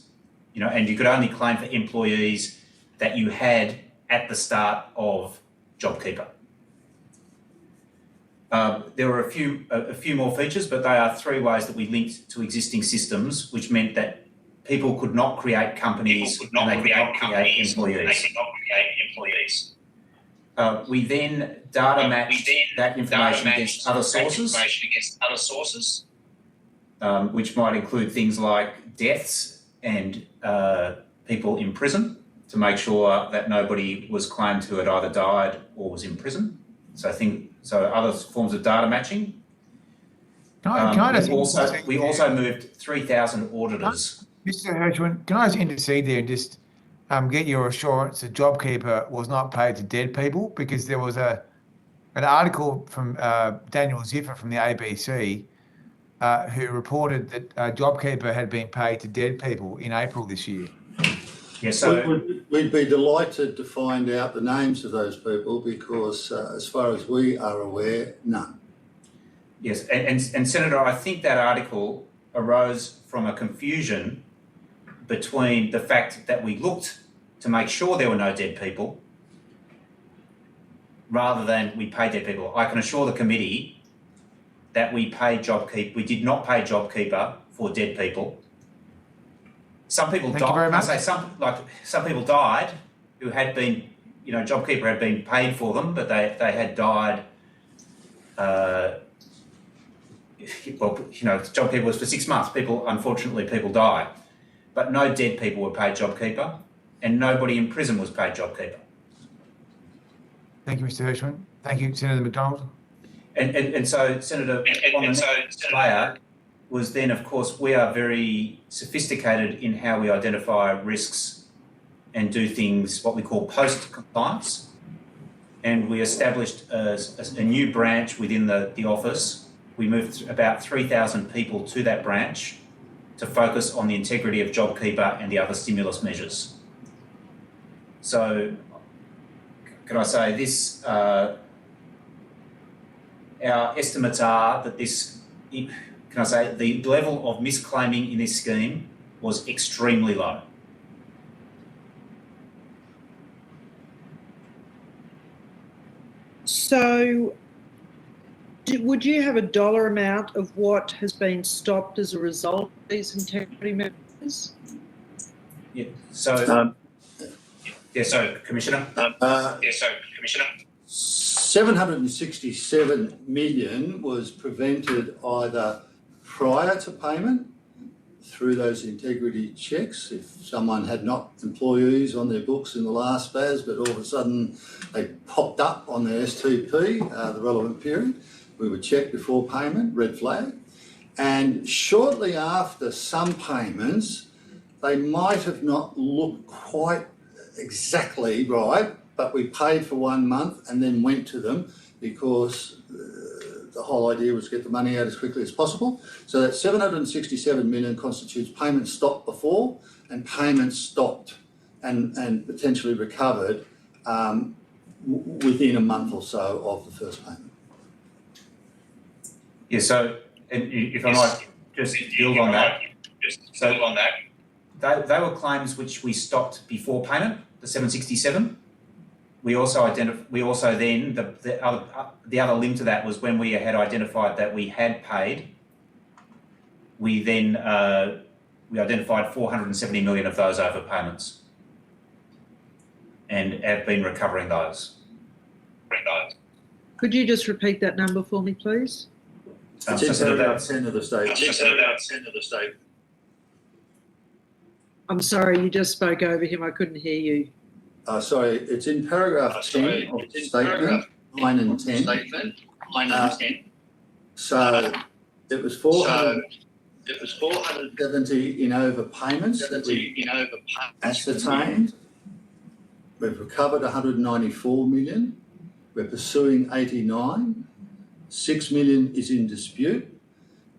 and you could only claim for employees that you had at the start of Jobkeeper. There were a few more features, but they are three ways that we linked to existing systems, which meant that people could not create companies and they could not create employees. We then data matched that information against other sources, which might include things like deaths and people in prison, to make sure that nobody was claimed to had either died or was in prison. So other forms of data matching. We also moved 3,000 auditors. Mr. Hirschhorn, can I just intercede there and just get your assurance that Jobkeeper was not paid to dead people? Because there was an article from Daniel Ziffer from the ABC who reported that Jobkeeper had been paid to dead people in April this year. Yeah, so We'd be delighted to find out the names of those people because as far as we are aware, none. yes, and Senator, I think that article arose from a confusion between the fact that we looked to make sure there were no dead people rather than we paid dead people. I can assure the committee that we paid JobKeeper. We did not pay JobKeeper for dead people. Some people Thank you very died. I much. say some people died who had been, JobKeeper had been paid for them, but they had died. JobKeeper was for 6 months. Unfortunately, people die, but no dead people were paid JobKeeper, and nobody in prison was paid JobKeeper. Thank you, Mr. Hirschhorn. Thank you, Senator McDonald. And so, Senator, on the next layer was then, of course, we are very sophisticated in how we identify risks and do things, what we call post-compliance. And we established a new branch within the office. We moved about 3,000 people to that branch to focus on the integrity of JobKeeper and the other stimulus measures. So, can I say this? Our estimates are that the level of misclaiming in this scheme was extremely low. So, would you have a dollar amount of what has been stopped as a result of these integrity measures? Yeah. So, Commissioner. 767 million was prevented either prior to payment through those integrity checks. If someone had not employees on their books in the last FAS, but all of a sudden they popped up on their STP, the relevant period, we would check before payment, red flag. And shortly after some payments, they might have not looked quite exactly right, but we paid for 1 month and then went to them because the whole idea was to get the money out as quickly as possible. So that 767 million constitutes payments stopped before and payments stopped and potentially recovered within a month or so of the first payment. Yeah, so if I might just build on that. They were claims which we stopped before payment, the 767. We also then the other link to that was when we had identified that we had paid. We then we identified 470 million of those overpayments, and have been recovering those. Could you just repeat that number for me, please? It's in paragraph 10 of the statement. I'm sorry, you just spoke over him. I couldn't hear you. Sorry, it's in paragraph 10 of the statement, 9 and 10. So it was 470 in overpayments that we ascertained. We've recovered 194 million. We're pursuing 89. 6 million is in dispute,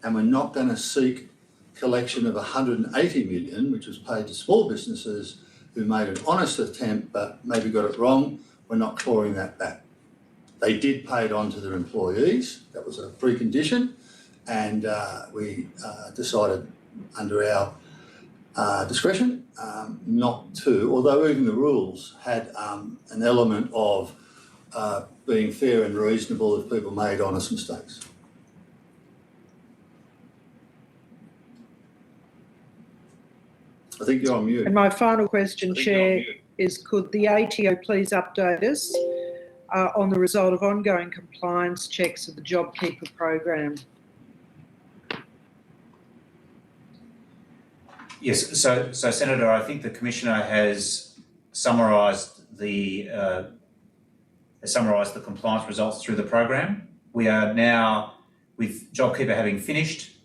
and we're not going to seek collection of 180 million, which was paid to small businesses who made an honest attempt but maybe got it wrong. We're not clawing that back. They did pay it on to their employees. That was a precondition, and we decided under our discretion not to, although even the rules had an element of being fair and reasonable if people made honest mistakes. I think you're on mute. And my final question, Chair, is could the ATO please update us on the result of ongoing compliance checks of the Jobkeeper program? Yes, so Senator, I think the Commissioner has summarised the compliance results through the program. We are now, with Jobkeeper having finished,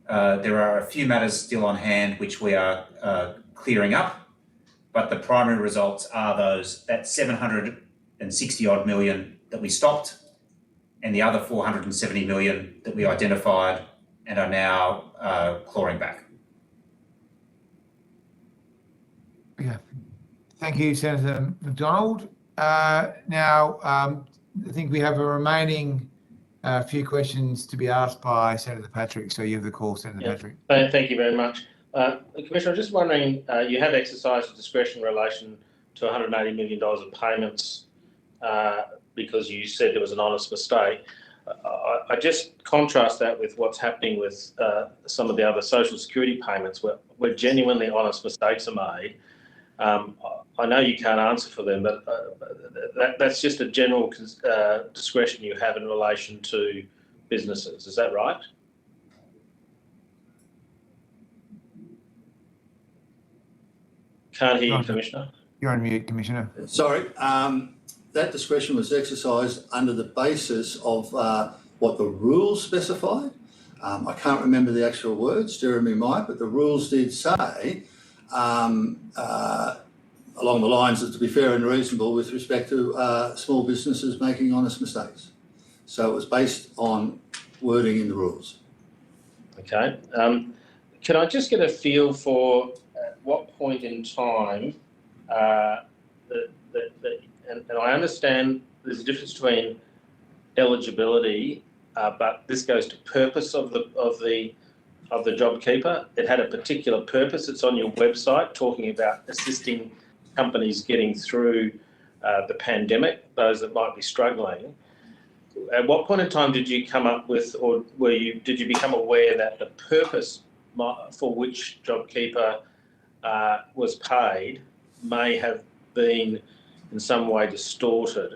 there are a few matters still on hand which we are clearing up, but the primary results are that 760 odd million that we stopped and the other 470 million that we identified and are now clawing back. Yeah. Thank you, Senator McDonald. Now, I think we have a remaining few questions to be asked by Senator Patrick. So you have the call, Senator Patrick. Thank you very much. Commissioner, I'm just wondering, you have exercised discretion in relation to $180 million of payments because you said there was an honest mistake. I just contrast that with what's happening with some of the other social security payments where genuinely honest mistakes are made. I know you can't answer for them, but that's just a general discretion you have in relation to businesses. Is that right? Can't hear you, Commissioner. You're on mute, Commissioner. Sorry, that discretion was exercised under the basis of what the rules specified. I can't remember the actual words, Jeremy might, but the rules did say along the lines of to be fair and reasonable with respect to small businesses making honest mistakes. So it was based on wording in the rules. Okay. Can I just get a feel for at what point in time and I understand there's a difference between eligibility, but this goes to purpose of the Jobkeeper. It had a particular purpose. It's on your website talking about assisting companies getting through the pandemic, those that might be struggling. At what point in time did you come up with, or did you become aware that the purpose for which Jobkeeper was paid may have been in some way distorted,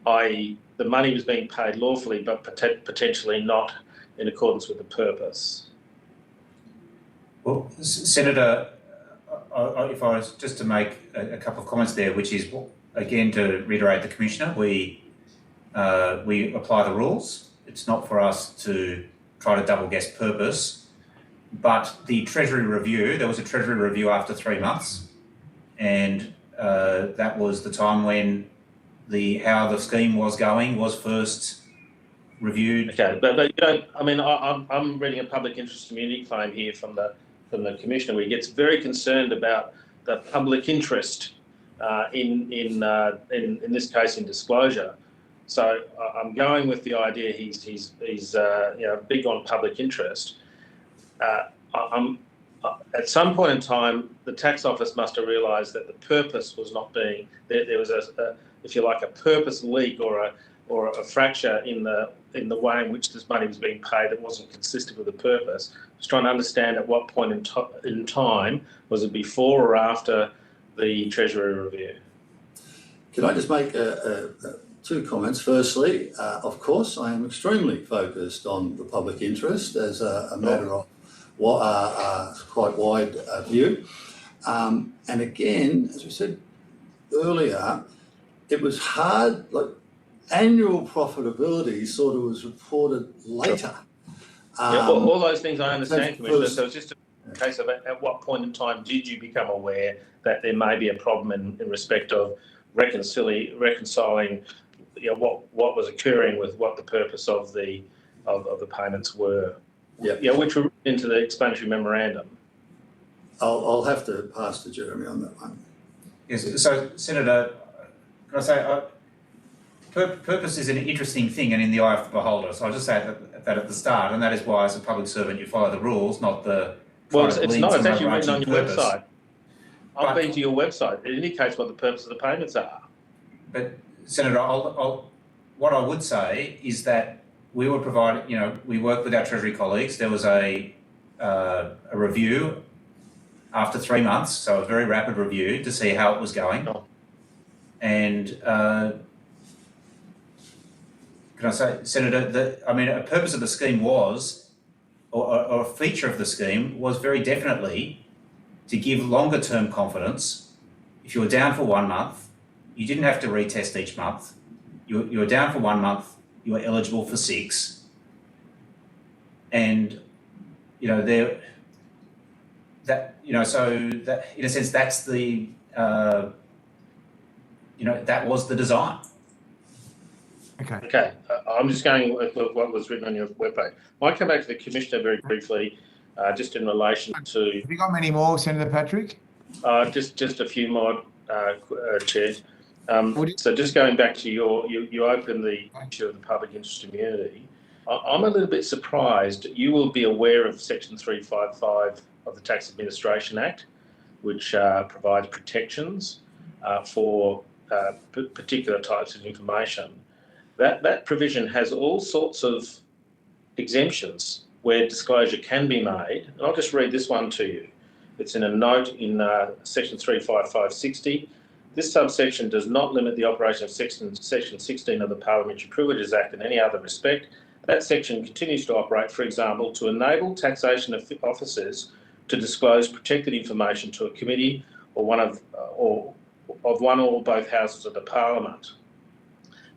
i.e. the money was being paid lawfully but potentially not in accordance with the purpose? Well, Senator, if I was just to make a couple of comments there, which is, again, to reiterate the Commissioner, we apply the rules. It's not for us to try to double guess purpose, but the Treasury review, there was a Treasury review after 3 months, and that was the time when how the scheme was going was first reviewed. Okay, but you don't. I mean, I'm reading a public interest community claim here from the Commissioner, where he gets very concerned about the public interest in this case in disclosure. So I'm going with the idea he's big on public interest. At some point in time, the tax office must have realised that the purpose was not being there was if you like, a purpose leak or a fracture in the way in which this money was being paid that wasn't consistent with the purpose. I was trying to understand at what point in time, was it before or after the Treasury review? Can I just make two comments? Firstly, of course, I am extremely focused on the public interest as a matter of quite wide view. And again, as we said earlier, it was hard, like annual profitability sort of was reported later. All those things I understand, Commissioner. So it's just a case of at what point in time did you become aware that there may be a problem in respect of reconciling what was occurring with what the purpose of the payments were? Which were into the explanatory memorandum. I'll have to pass to Jeremy on that one. Yes, so Senator, can I say, purpose is an interesting thing and in the eye of the beholder. So I'll just say that at the start, and that is why as a public servant you follow the rules, not the... Well, it's not, it's actually written on your website. I've been to your website. It indicates what the purpose of the payments are. But Senator, what I would say is that we would provide, we work with our Treasury colleagues. There was a review after 3 months, so a very rapid review to see how it was going. And can I say, Senator, a purpose of the scheme was, or a feature of the scheme was very definitely to give longer term confidence. If you were down for 1 month, you didn't have to retest each month. You were down for 1 month, you were eligible for 6. And, so that, in a sense, that's the, that was the design. Okay. Okay, I'm just going with what was written on your webpage. I come back to the Commissioner very briefly, just in relation to Have you got many more, Senator Patrick? just a few more, Chair. Would you- So just going back to you opened the issue of the public interest immunity. I'm a little bit surprised. You will be aware of Section 355 of the Tax Administration Act, which provides protections for particular types of information. That provision has all sorts of exemptions where disclosure can be made. And I'll just read this one to you. It's in a note in Section 35560. This subsection does not limit the operation of Section 16 of the Parliamentary Privileges Act in any other respect. That section continues to operate, for example, to enable taxation officers to disclose protected information to a committee or one of one or both houses of the Parliament.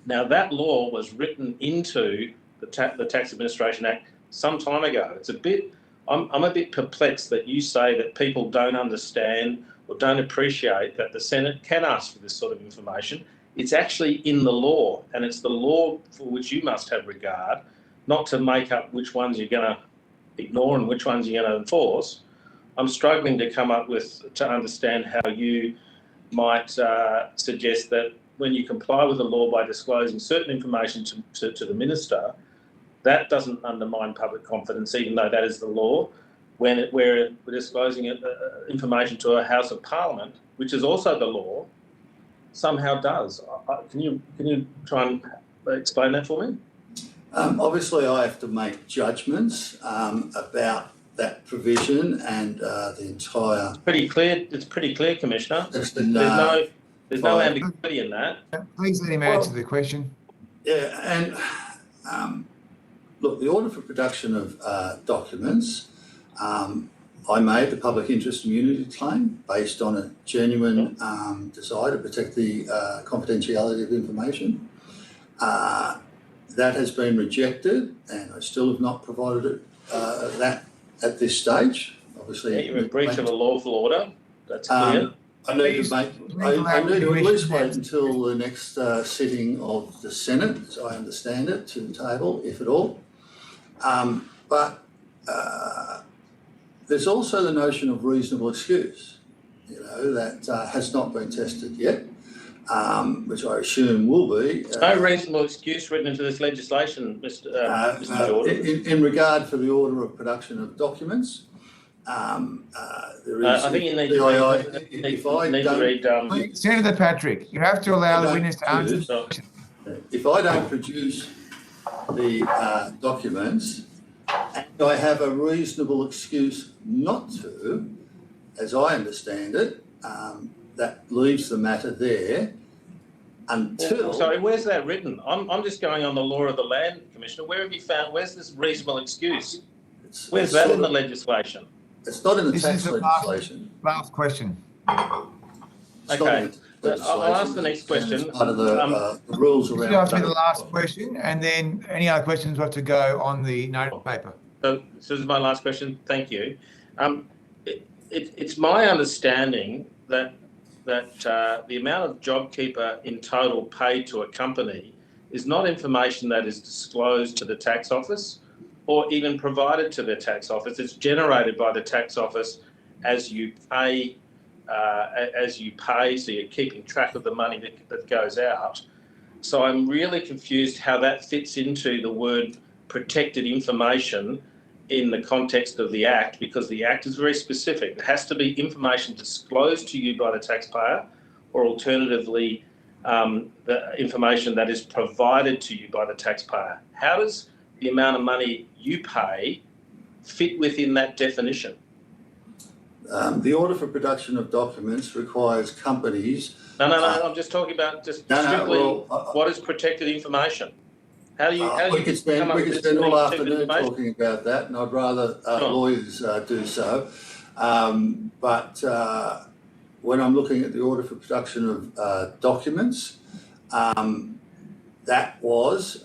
Now, that law was written into the Tax Administration Act some time ago. It's a bit, I'm a bit perplexed that you say that people don't understand or don't appreciate that the Senate can ask for this sort of information. It's actually in the law, and it's the law for which you must have regard, not to make up which ones you're going to ignore and which ones you're going to enforce. I'm struggling to understand how you might suggest that when you comply with the law by disclosing certain information to the minister, that doesn't undermine public confidence, even though that is the law. When we're disclosing information to a House of Parliament, which is also the law, somehow does. Can you try and explain that for me? Obviously, I have to make judgments about that provision and the entire. It's pretty clear, Commissioner. There's no ambiguity in that. Please let him answer the question. Yeah, and look, the order for production of documents, I made the public interest immunity claim based on a genuine desire to protect the confidentiality of information. That has been rejected, and I still have not provided it that at this stage. Obviously, Yeah, you're in breach of a lawful order. That's clear. I need to at least wait until the next sitting of the Senate, as I understand it, to table, if at all. But there's also the notion of reasonable excuse, that has not been tested yet, which I assume will be. There's no reasonable excuse written into this legislation, Mr. Jordan. In regard for the order of production of documents, there is. I think you need to read. Senator Patrick, you have to allow the witness to answer. If I don't produce the documents and I have a reasonable excuse not to, as I understand it, that leaves the matter there until. Sorry, where's that written? I'm just going on the law of the land, Commissioner. Where have you found? Where's this reasonable excuse? Where's that in the legislation? It's not in the tax legislation. Last question. Okay, I'll ask the next question. Part of the rules around. You ask me the last question, and then any other questions will have to go on the note of paper. So this is my last question. Thank you. It's my understanding that the amount of Jobkeeper in total paid to a company is not information that is disclosed to the tax office or even provided to the tax office. It's generated by the tax office as you pay, so you're keeping track of the money that goes out. So I'm really confused how that fits into the word protected information in the context of the Act, because the Act is very specific. It has to be information disclosed to you by the taxpayer, or alternatively, the information that is provided to you by the taxpayer. How does the amount of money you pay fit within that definition? The order for production of documents requires companies. No, I'm just talking about strictly what is protected information. How do you we could spend all afternoon talking about that, and I'd rather lawyers do so. But when I'm looking at the order for production of documents, that was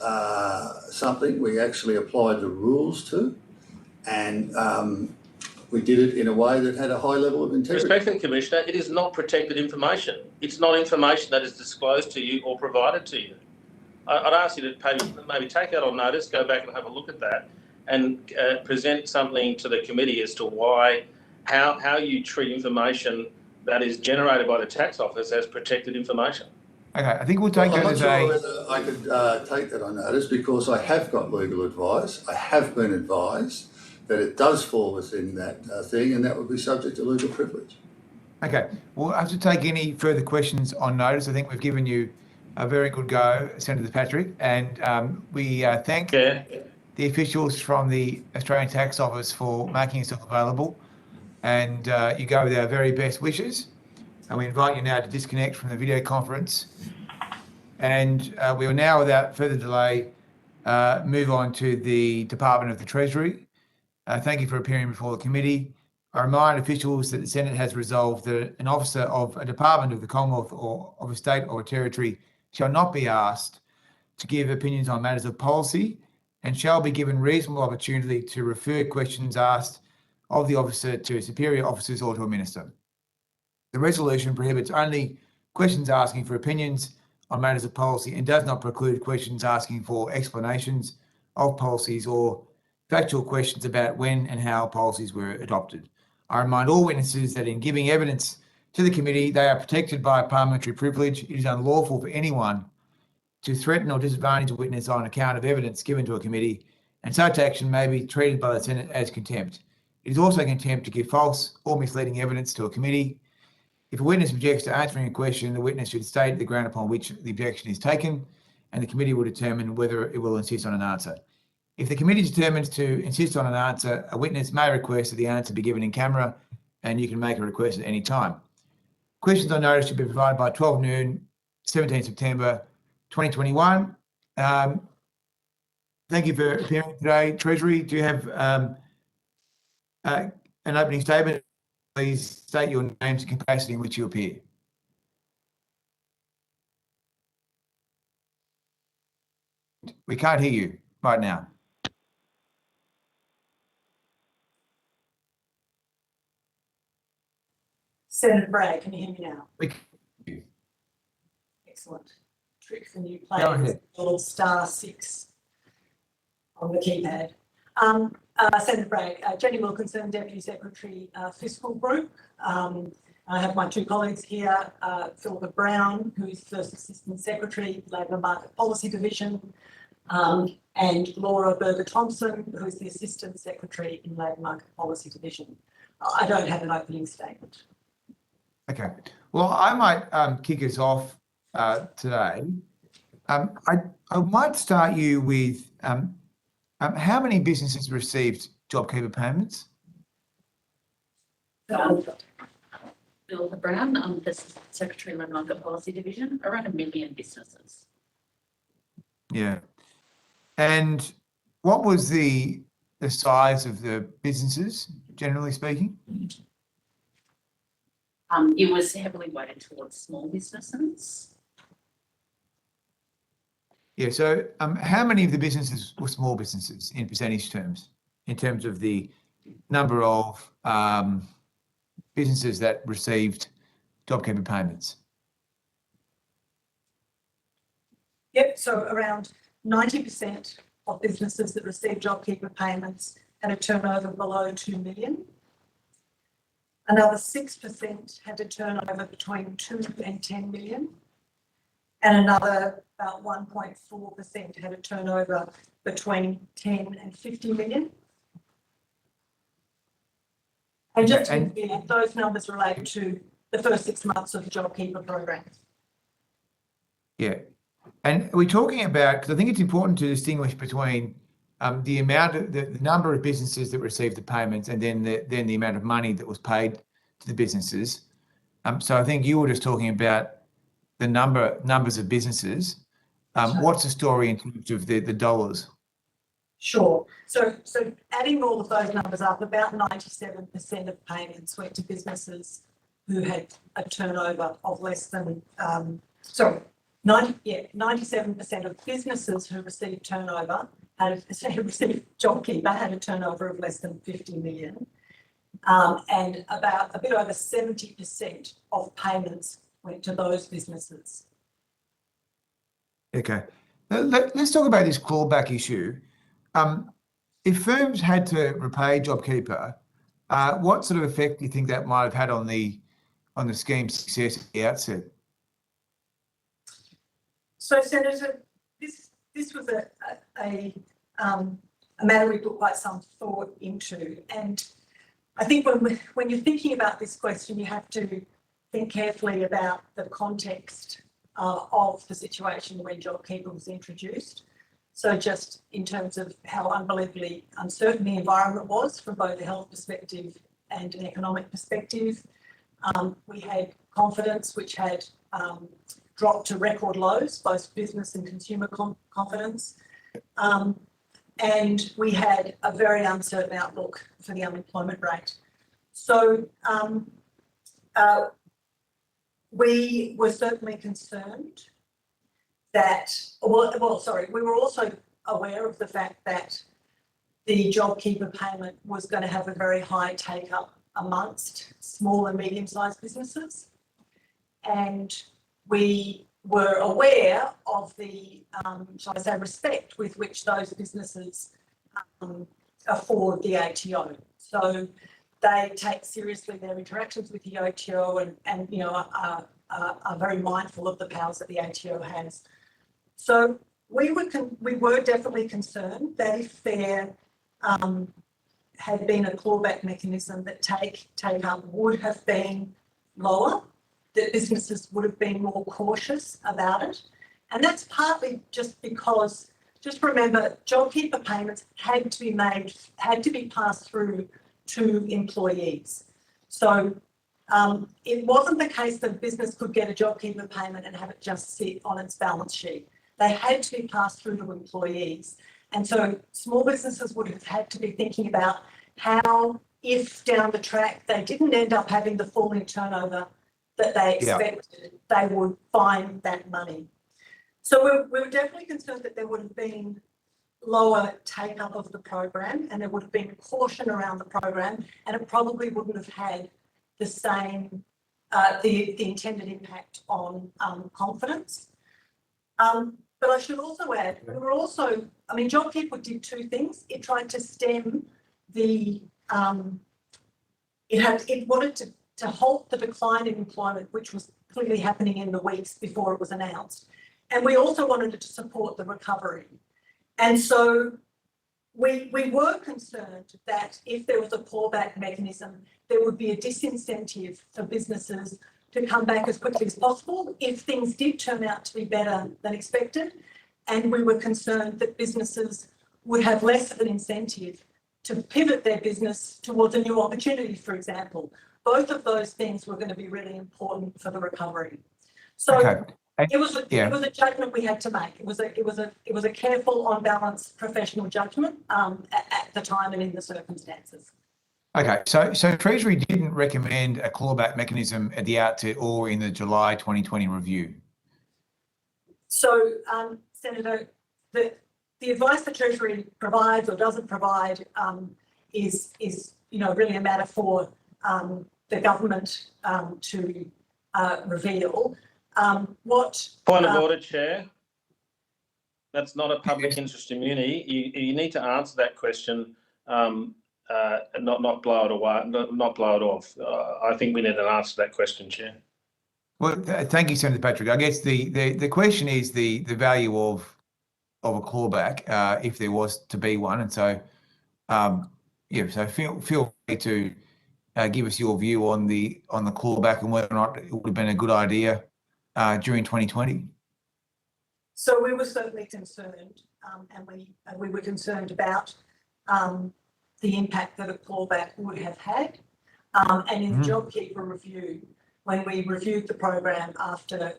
something we actually applied the rules to, and we did it in a way that had a high level of integrity. Respectfully, Commissioner, it is not protected information. It's not information that is disclosed to you or provided to you. I'd ask you to maybe take that on notice, go back and have a look at that, and present something to the committee as to how you treat information that is generated by the tax office as protected information. Okay, I think we'll take Well, that I'm as not sure a. whether I could take that on notice, because I have got legal advice. I have been advised that it does fall within that thing, and that would be subject to legal privilege. Okay, we'll have to take any further questions on notice. I think we've given you a very good go, Senator Patrick, and we thank the officials from the Australian Tax Office for making yourself available, and you go with our very best wishes. And we invite you now to disconnect from the video conference. And we will now, without further delay, move on to the Department of the Treasury. Thank you for appearing before the committee. I remind officials that the Senate has resolved that an officer of a department of the Commonwealth or of a state or a territory shall not be asked to give opinions on matters of policy and shall be given reasonable opportunity to refer questions asked of the officer to superior officers or to a minister. The resolution prohibits only questions asking for opinions on matters of policy and does not preclude questions asking for explanations of policies or factual questions about when and how policies were adopted. I remind all witnesses that in giving evidence to the committee, they are protected by a parliamentary privilege. It is unlawful for anyone to threaten or disadvantage a witness on account of evidence given to a committee, and such action may be treated by the Senate as contempt. It is also contempt to give false or misleading evidence to a committee. If a witness objects to answering a question, the witness should state the ground upon which the objection is taken, and the committee will determine whether it will insist on an answer. If the committee determines to insist on an answer, a witness may request that the answer be given in camera, and you can make a request at any time. Questions on notice should be provided by 12 noon, 17 September 2021. Thank you for appearing today. Treasury, do you have an opening statement? Please state your names and capacity in which you appear. We can't hear you right now. Senator Bragg, can you hear me now? We can hear you. Excellent. Trick for new players. Go ahead. Little *6 on the keypad. Senator Bragg, Jenny Wilkinson, Deputy Secretary, Fiscal Group. I have my two colleagues here, Philippa Brown, who is First Assistant Secretary, Labour Market Policy Division, and Laura Berger-Thompson, who is the Assistant Secretary in Labour Market Policy Division. I don't have an opening statement. Okay. Well, I might kick us off today. I might start you with how many businesses received JobKeeper payments? Philippa Brown, I'm the Secretary of Labour Market Policy Division, around 1 million businesses. Yeah. And what was the size of the businesses, generally speaking? It was heavily weighted towards small businesses. Yeah. So how many of the businesses were small businesses in percentage terms, in terms of the number of businesses that received JobKeeper payments? Yep, so around 90% of businesses that received JobKeeper payments had a turnover below 2 million. Another 6% had a turnover between 2 and 10 million. And another about 1.4% had a turnover between 10 and 50 million. And just to be clear, those numbers relate to the first 6 months of the JobKeeper program. Yeah. And we're talking about, because I think it's important to distinguish between the amount of the number of businesses that received the payments and then the amount of money that was paid to the businesses. So I think you were just talking about the numbers of businesses. What's the story in terms of the dollars? Sure. So adding all of those numbers up, about 97% of payments went to businesses who had a turnover of less than 97% of businesses who received turnover received JobKeeper had a turnover of less than 50 million, and about a bit over 70% of payments went to those businesses. Okay, Let's talk about this clawback issue. If firms had to repay JobKeeper, what sort of effect do you think that might have had on the scheme's success at the outset? So, Senator, this was a matter we put quite some thought into, and I think when you're thinking about this question, you have to think carefully about the context of the situation when JobKeeper was introduced. So just in terms of how unbelievably uncertain the environment was from both a health perspective and an economic perspective, we had confidence which had dropped to record lows, both business and consumer confidence. And we had a very uncertain outlook for the unemployment rate. So we were certainly concerned that, we were also aware of the fact that the JobKeeper payment was going to have a very high take-up amongst small and medium-sized businesses. And we were aware of the, shall I say, respect with which those businesses afford the ATO. So they take seriously their interactions with the ATO and you know, are very mindful of the powers that the ATO has. So we were definitely concerned that if there had been a clawback mechanism, that take-up would have been lower, that businesses would have been more cautious about it. And that's partly just because, just remember, JobKeeper payments had to be passed through to employees. So it wasn't the case that a business could get a JobKeeper payment and have it just sit on its balance sheet. They had to be passed through to employees. And so small businesses would have had to be thinking about how, if down the track they didn't end up having the falling turnover that they expected, they would find that money. So we were definitely concerned that there would have been lower take-up of the program, and there would have been caution around the program, and it probably wouldn't have had the same, the intended impact on confidence. But I should also add, we were also, I mean, JobKeeper did two things. It tried to stem the, it wanted to halt the decline in employment, which was clearly happening in the weeks before it was announced. And we also wanted to support the recovery. And so we were concerned that if there was a clawback mechanism, there would be a disincentive for businesses to come back as quickly as possible if things did turn out to be better than expected. And we were concerned that businesses would have less of an incentive to pivot their business towards a new opportunity, for example. Both of those things were going to be really important for the recovery. So it was a judgment we had to make. It was a careful, on balance, professional judgment at the time and in the circumstances. Okay, so Treasury didn't recommend a clawback mechanism at the outset or in the July 2020 review. So, Senator, the advice that Treasury provides or doesn't provide is really a matter for the government to reveal. Point of order, Chair. That's not a public interest immunity. You need to answer that question. Not blow it away, not blow it off. I think we need an answer to that question, Chair. Well, thank you, Senator Patrick. I guess the question is the value of a clawback if there was to be one, and so so feel free to give us your view on the clawback and whether or not it would have been a good idea during 2020. So we were certainly concerned, and we were concerned about the impact that a clawback would have had. And in the JobKeeper review, when we reviewed the program after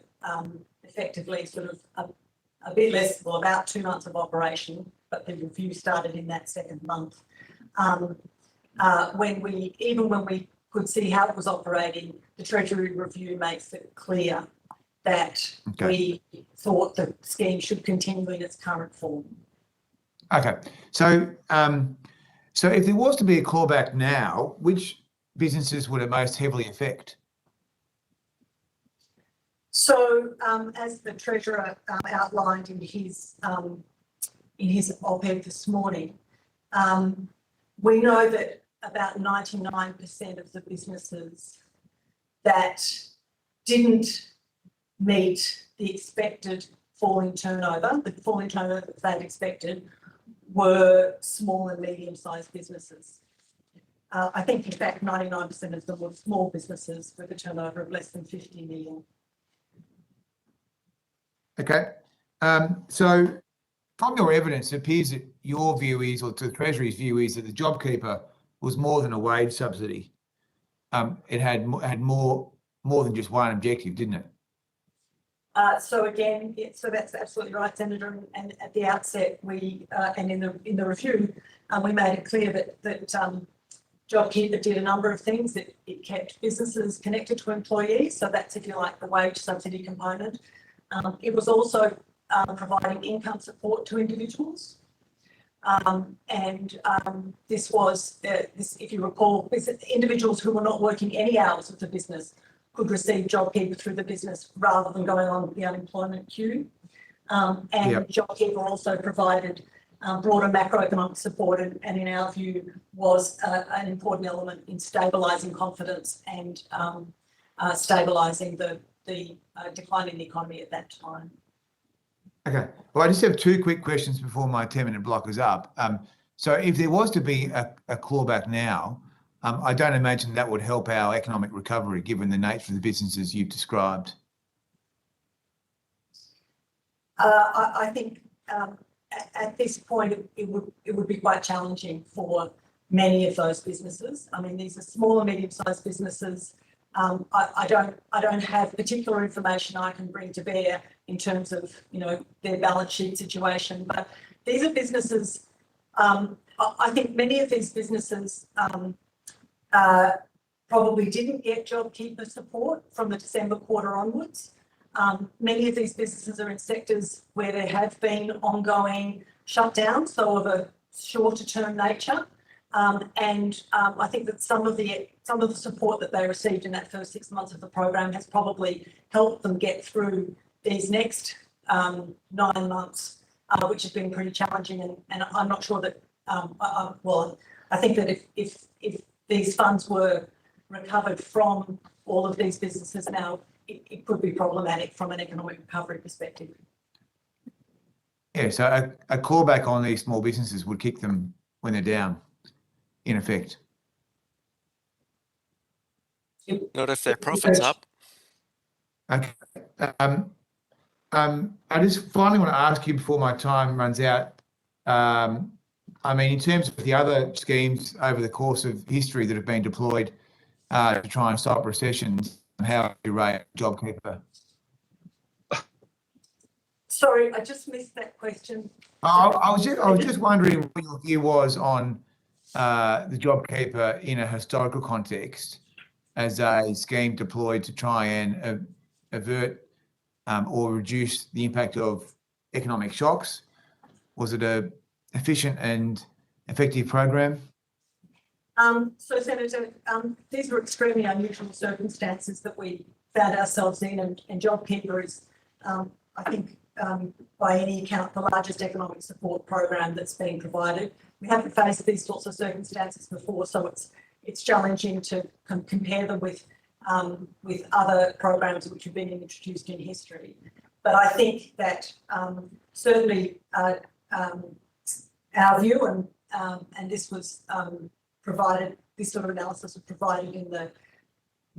effectively sort of a bit less, well, about 2 months of operation, but the review started in that second month. When we could see how it was operating, the Treasury review makes it clear that we thought the scheme should continue in its current form. Okay, so if there was to be a clawback now, which businesses would it most heavily affect? So, as the Treasurer outlined in his op-ed this morning, we know that about 99% of the businesses that didn't meet the expected falling turnover, the falling turnover that they'd expected, were small and medium-sized businesses. I think, in fact, 99% of them were small businesses with a turnover of less than 50 million. Okay. So from your evidence, it appears that your view is, or the Treasury's view is, that the Jobkeeper was more than a wage subsidy. It had more than just one objective, didn't it? So again, so that's absolutely right, Senator. And at the outset, we and in the review, we made it clear that Jobkeeper did a number of things. It kept businesses connected to employees, so that's, if you like, the wage subsidy component. It was also providing income support to individuals. This was, if you recall, individuals who were not working any hours with the business could receive Jobkeeper through the business rather than going on the unemployment queue. Jobkeeper also provided broader macroeconomic support, and in our view was an important element in stabilising confidence and stabilising the decline in the economy at that time. Okay. Well, I just have two quick questions before my 10-minute block is up. So if there was to be a clawback now, I don't imagine that would help our economic recovery, given the nature of the businesses you've described. I think at this point it would be quite challenging for many of those businesses. I mean, these are small and medium-sized businesses. I don't have particular information I can bring to bear in terms of, you know, their balance sheet situation, but these are businesses. I think many of these businesses probably didn't get Jobkeeper support from the December quarter onwards. Many of these businesses are in sectors where there have been ongoing shutdowns, so of a shorter term nature. I think that some of the support that they received in that first 6 months of the program has probably helped them get through these next 9 months, which has been pretty challenging. And I'm not sure that, well, I think that if these funds were recovered from all of these businesses now, it could be problematic from an economic recovery perspective. Yeah, so a clawback on these small businesses would kick them when they're down, in effect. Not if their profit's up. Okay. I just finally want to ask you before my time runs out. I mean, in terms of the other schemes over the course of history that have been deployed to try and stop recessions, how do you rate Jobkeeper? Sorry, I just missed that question. I was just wondering what your view was on the Jobkeeper in a historical context as a scheme deployed to try and avert or reduce the impact of economic shocks. Was it a efficient and effective program? So, Senator, these were extremely unusual circumstances that we found ourselves in, and Jobkeeper is, I think, by any account, the largest economic support program that's been provided. We haven't faced these sorts of circumstances before, so it's challenging to compare them with other programs which have been introduced in history. But I think that certainly our view, and this was provided, this sort of analysis was provided in the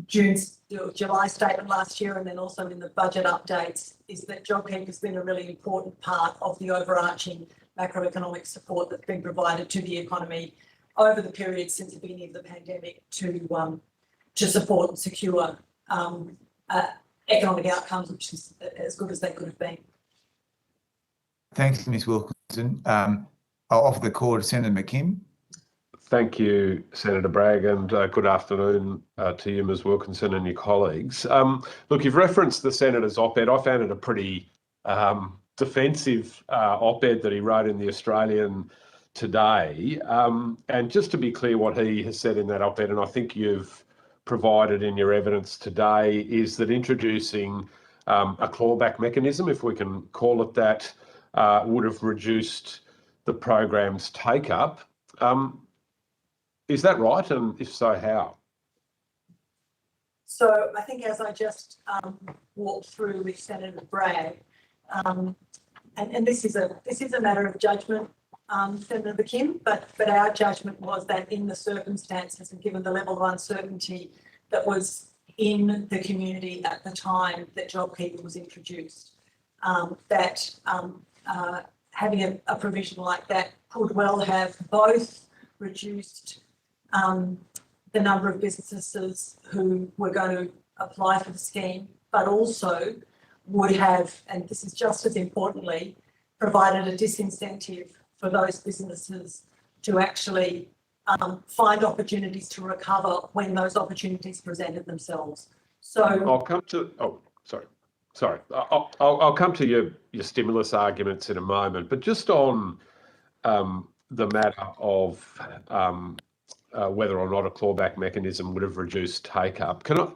July statement last year, and then also in the budget updates, is that Jobkeeper has been a really important part of the overarching macroeconomic support that's been provided to the economy over the period since the beginning of the pandemic to support and secure economic outcomes, which is as good as they could have been. Thanks, Ms. Wilkinson. I'll offer the call to Senator McKim. Thank you, Senator Bragg, and good afternoon to you, Ms. Wilkinson, and your colleagues. Look, you've referenced the Senator's op-ed. I found it a pretty defensive op-ed that he wrote in The Australian today. And just to be clear, what he has said in that op-ed, and I think you've provided in your evidence today, is that introducing a clawback mechanism, if we can call it that, would have reduced the program's take-up. Is that right? And if so, how? So I think as I just walked through with Senator Bragg, and this is a matter of judgment, Senator McKim, but our judgment was that in the circumstances and given the level of uncertainty that was in the community at the time that Jobkeeper was introduced, that having a provision like that could well have both reduced the number of businesses who were going to apply for the scheme, but also would have, and this is just as importantly, provided a disincentive for those businesses to actually find opportunities to recover when those opportunities presented themselves. So I'll come to, sorry. I'll come to your stimulus arguments in a moment, but just on the matter of whether or not a clawback mechanism would have reduced take-up. Can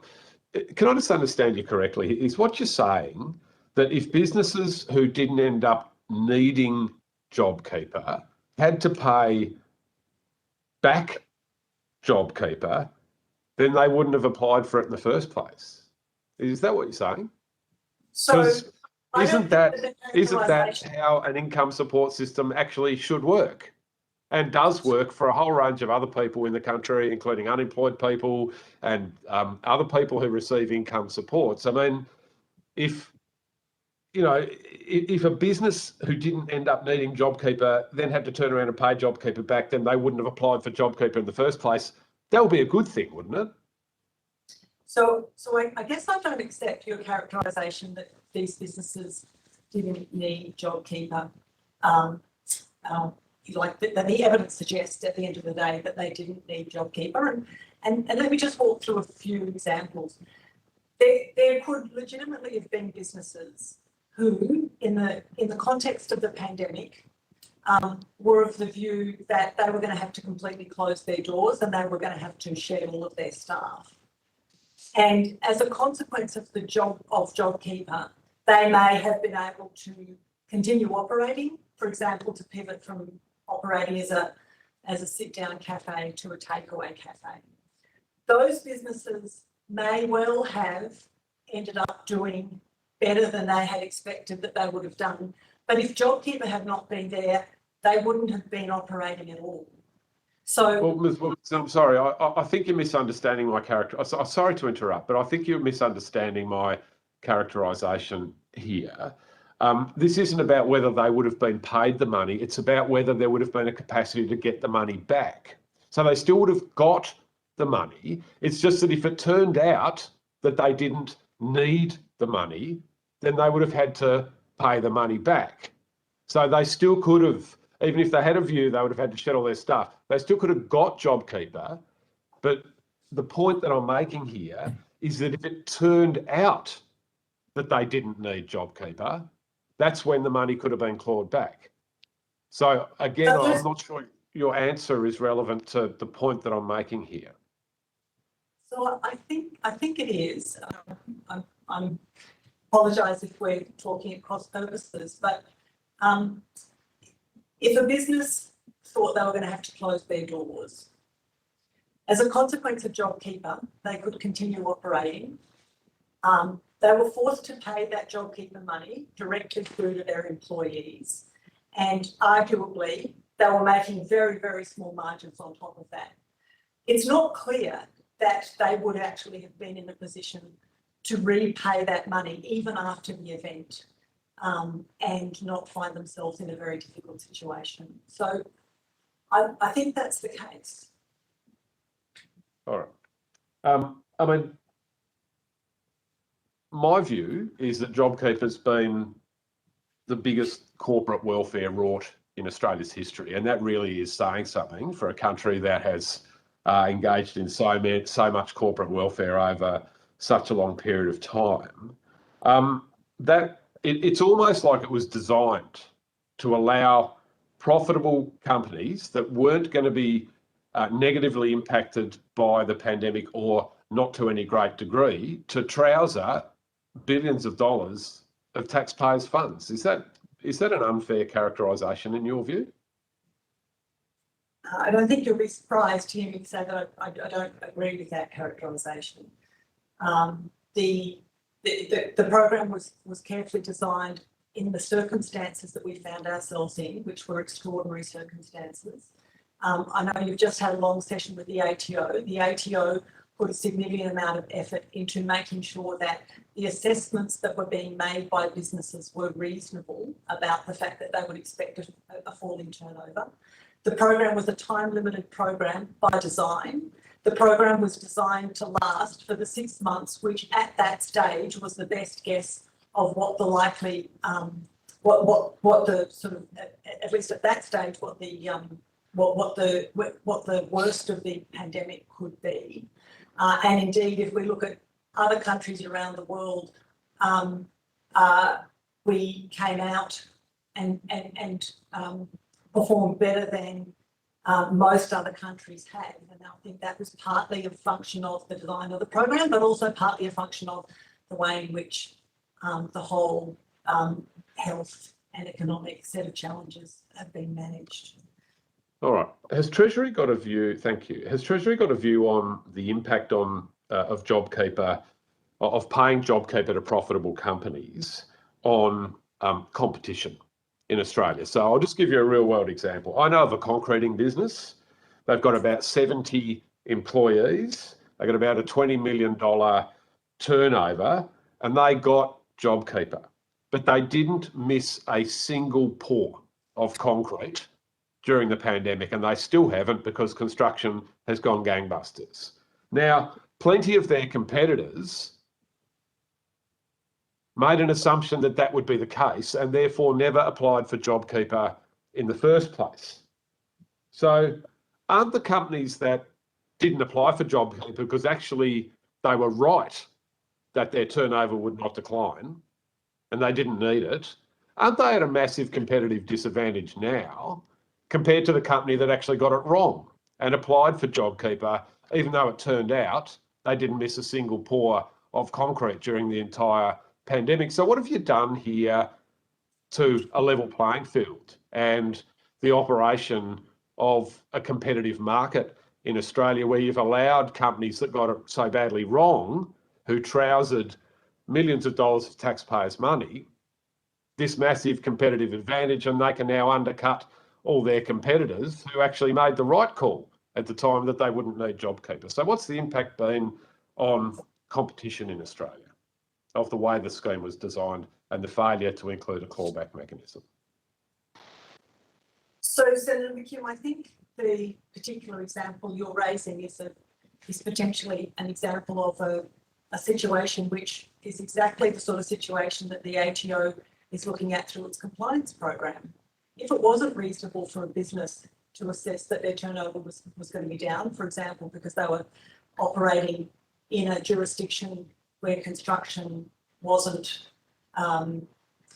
I just understand you correctly? Is what you're saying that if businesses who didn't end up needing Jobkeeper had to pay back Jobkeeper, then they wouldn't have applied for it in the first place? Is that what you're saying? So isn't that how an income support system actually should work? And does work for a whole range of other people in the country, including unemployed people and other people who receive income supports. I mean, if a business who didn't end up needing Jobkeeper then had to turn around and pay Jobkeeper back, then they wouldn't have applied for Jobkeeper in the first place. That would be a good thing, wouldn't it? So I guess I don't accept your characterisation that these businesses didn't need Jobkeeper. Like the evidence suggests at the end of the day that they didn't need Jobkeeper. And let me just walk through a few examples. There could legitimately have been businesses who, in the context of the pandemic, were of the view that they were going to have to completely close their doors and they were going to have to shed all of their staff. And as a consequence of the Jobkeeper, they may have been able to continue operating, for example, to pivot from operating as a sit-down cafe to a takeaway cafe. Those businesses may well have ended up doing better than they had expected that they would have done. But if Jobkeeper had not been there, they wouldn't have been operating at all. So, well, Ms. Wilkinson, I'm sorry. I think you're misunderstanding my character. I'm sorry to interrupt, but I think you're misunderstanding my characterisation here. This isn't about whether they would have been paid the money. It's about whether there would have been a capacity to get the money back. So they still would have got the money. It's just that if it turned out that they didn't need the money, then they would have had to pay the money back. So they still could have, even if they had a view, they would have had to shed all their stuff. They still could have got Jobkeeper. But the point that I'm making here is that if it turned out that they didn't need Jobkeeper, that's when the money could have been clawed back. So again, I'm not sure your answer is relevant to the point that I'm making here. So I think it is. I apologise if we're talking at cross purposes, but if a business thought they were going to have to close their doors, as a consequence of Jobkeeper, they could continue operating. They were forced to pay that Jobkeeper money directly through to their employees. And arguably, they were making very, very small margins on top of that. It's not clear that they would actually have been in a position to repay that money even after the event and not find themselves in a very difficult situation. So I think that's the case. All right. I mean, my view is that Jobkeeper's been the biggest corporate welfare wrought in Australia's history, and that really is saying something for a country that has engaged in so much corporate welfare over such a long period of time. It's almost like it was designed to allow profitable companies that weren't going to be negatively impacted by the pandemic or not to any great degree to trouser billions of dollars of taxpayers' funds. Is that an unfair characterisation in your view? I don't think you'll be surprised to hear me say that I don't agree with that characterisation. The program was carefully designed in the circumstances that we found ourselves in, which were extraordinary circumstances. I know you've just had a long session with the ATO. The ATO put a significant amount of effort into making sure that the assessments that were being made by businesses were reasonable about the fact that they would expect a fall in turnover. The program was a time-limited program by design. The program was designed to last for the 6 months, which at that stage was the best guess of what the likely, what the sort of, at least at that stage, what the worst of the pandemic could be. And indeed, if we look at other countries around the world, we came out and performed better than most other countries have. And I think that was partly a function of the design of the program, but also partly a function of the way in which the whole health and economic set of challenges have been managed. All right. Has Treasury got a view? Thank you. Has Treasury got a view on the impact on of Jobkeeper, of paying Jobkeeper to profitable companies on competition in Australia? So I'll just give you a real world example. I know of a concreting business. They've got about 70 employees. They got about a $20 million turnover, and they got Jobkeeper, but they didn't miss a single pour of concrete during the pandemic, and they still haven't because construction has gone gangbusters. Now, plenty of their competitors made an assumption that that would be the case and therefore never applied for Jobkeeper in the first place. So aren't the companies that didn't apply for Jobkeeper because actually they were right that their turnover would not decline and they didn't need it, aren't they at a massive competitive disadvantage now compared to the company that actually got it wrong and applied for Jobkeeper, even though it turned out they didn't miss a single pour of concrete during the entire pandemic? So what have you done here to a level playing field and the operation of a competitive market in Australia where you've allowed companies that got it so badly wrong, who trousered millions of dollars of taxpayers' money, this massive competitive advantage, and they can now undercut all their competitors who actually made the right call at the time that they wouldn't need Jobkeeper? So what's the impact been on competition in Australia of the way the scheme was designed and the failure to include a clawback mechanism? So, Senator McKim, I think the particular example you're raising is potentially an example of a situation which is exactly the sort of situation that the ATO is looking at through its compliance program. If it wasn't reasonable for a business to assess that their turnover was going to be down, for example, because they were operating in a jurisdiction where construction wasn't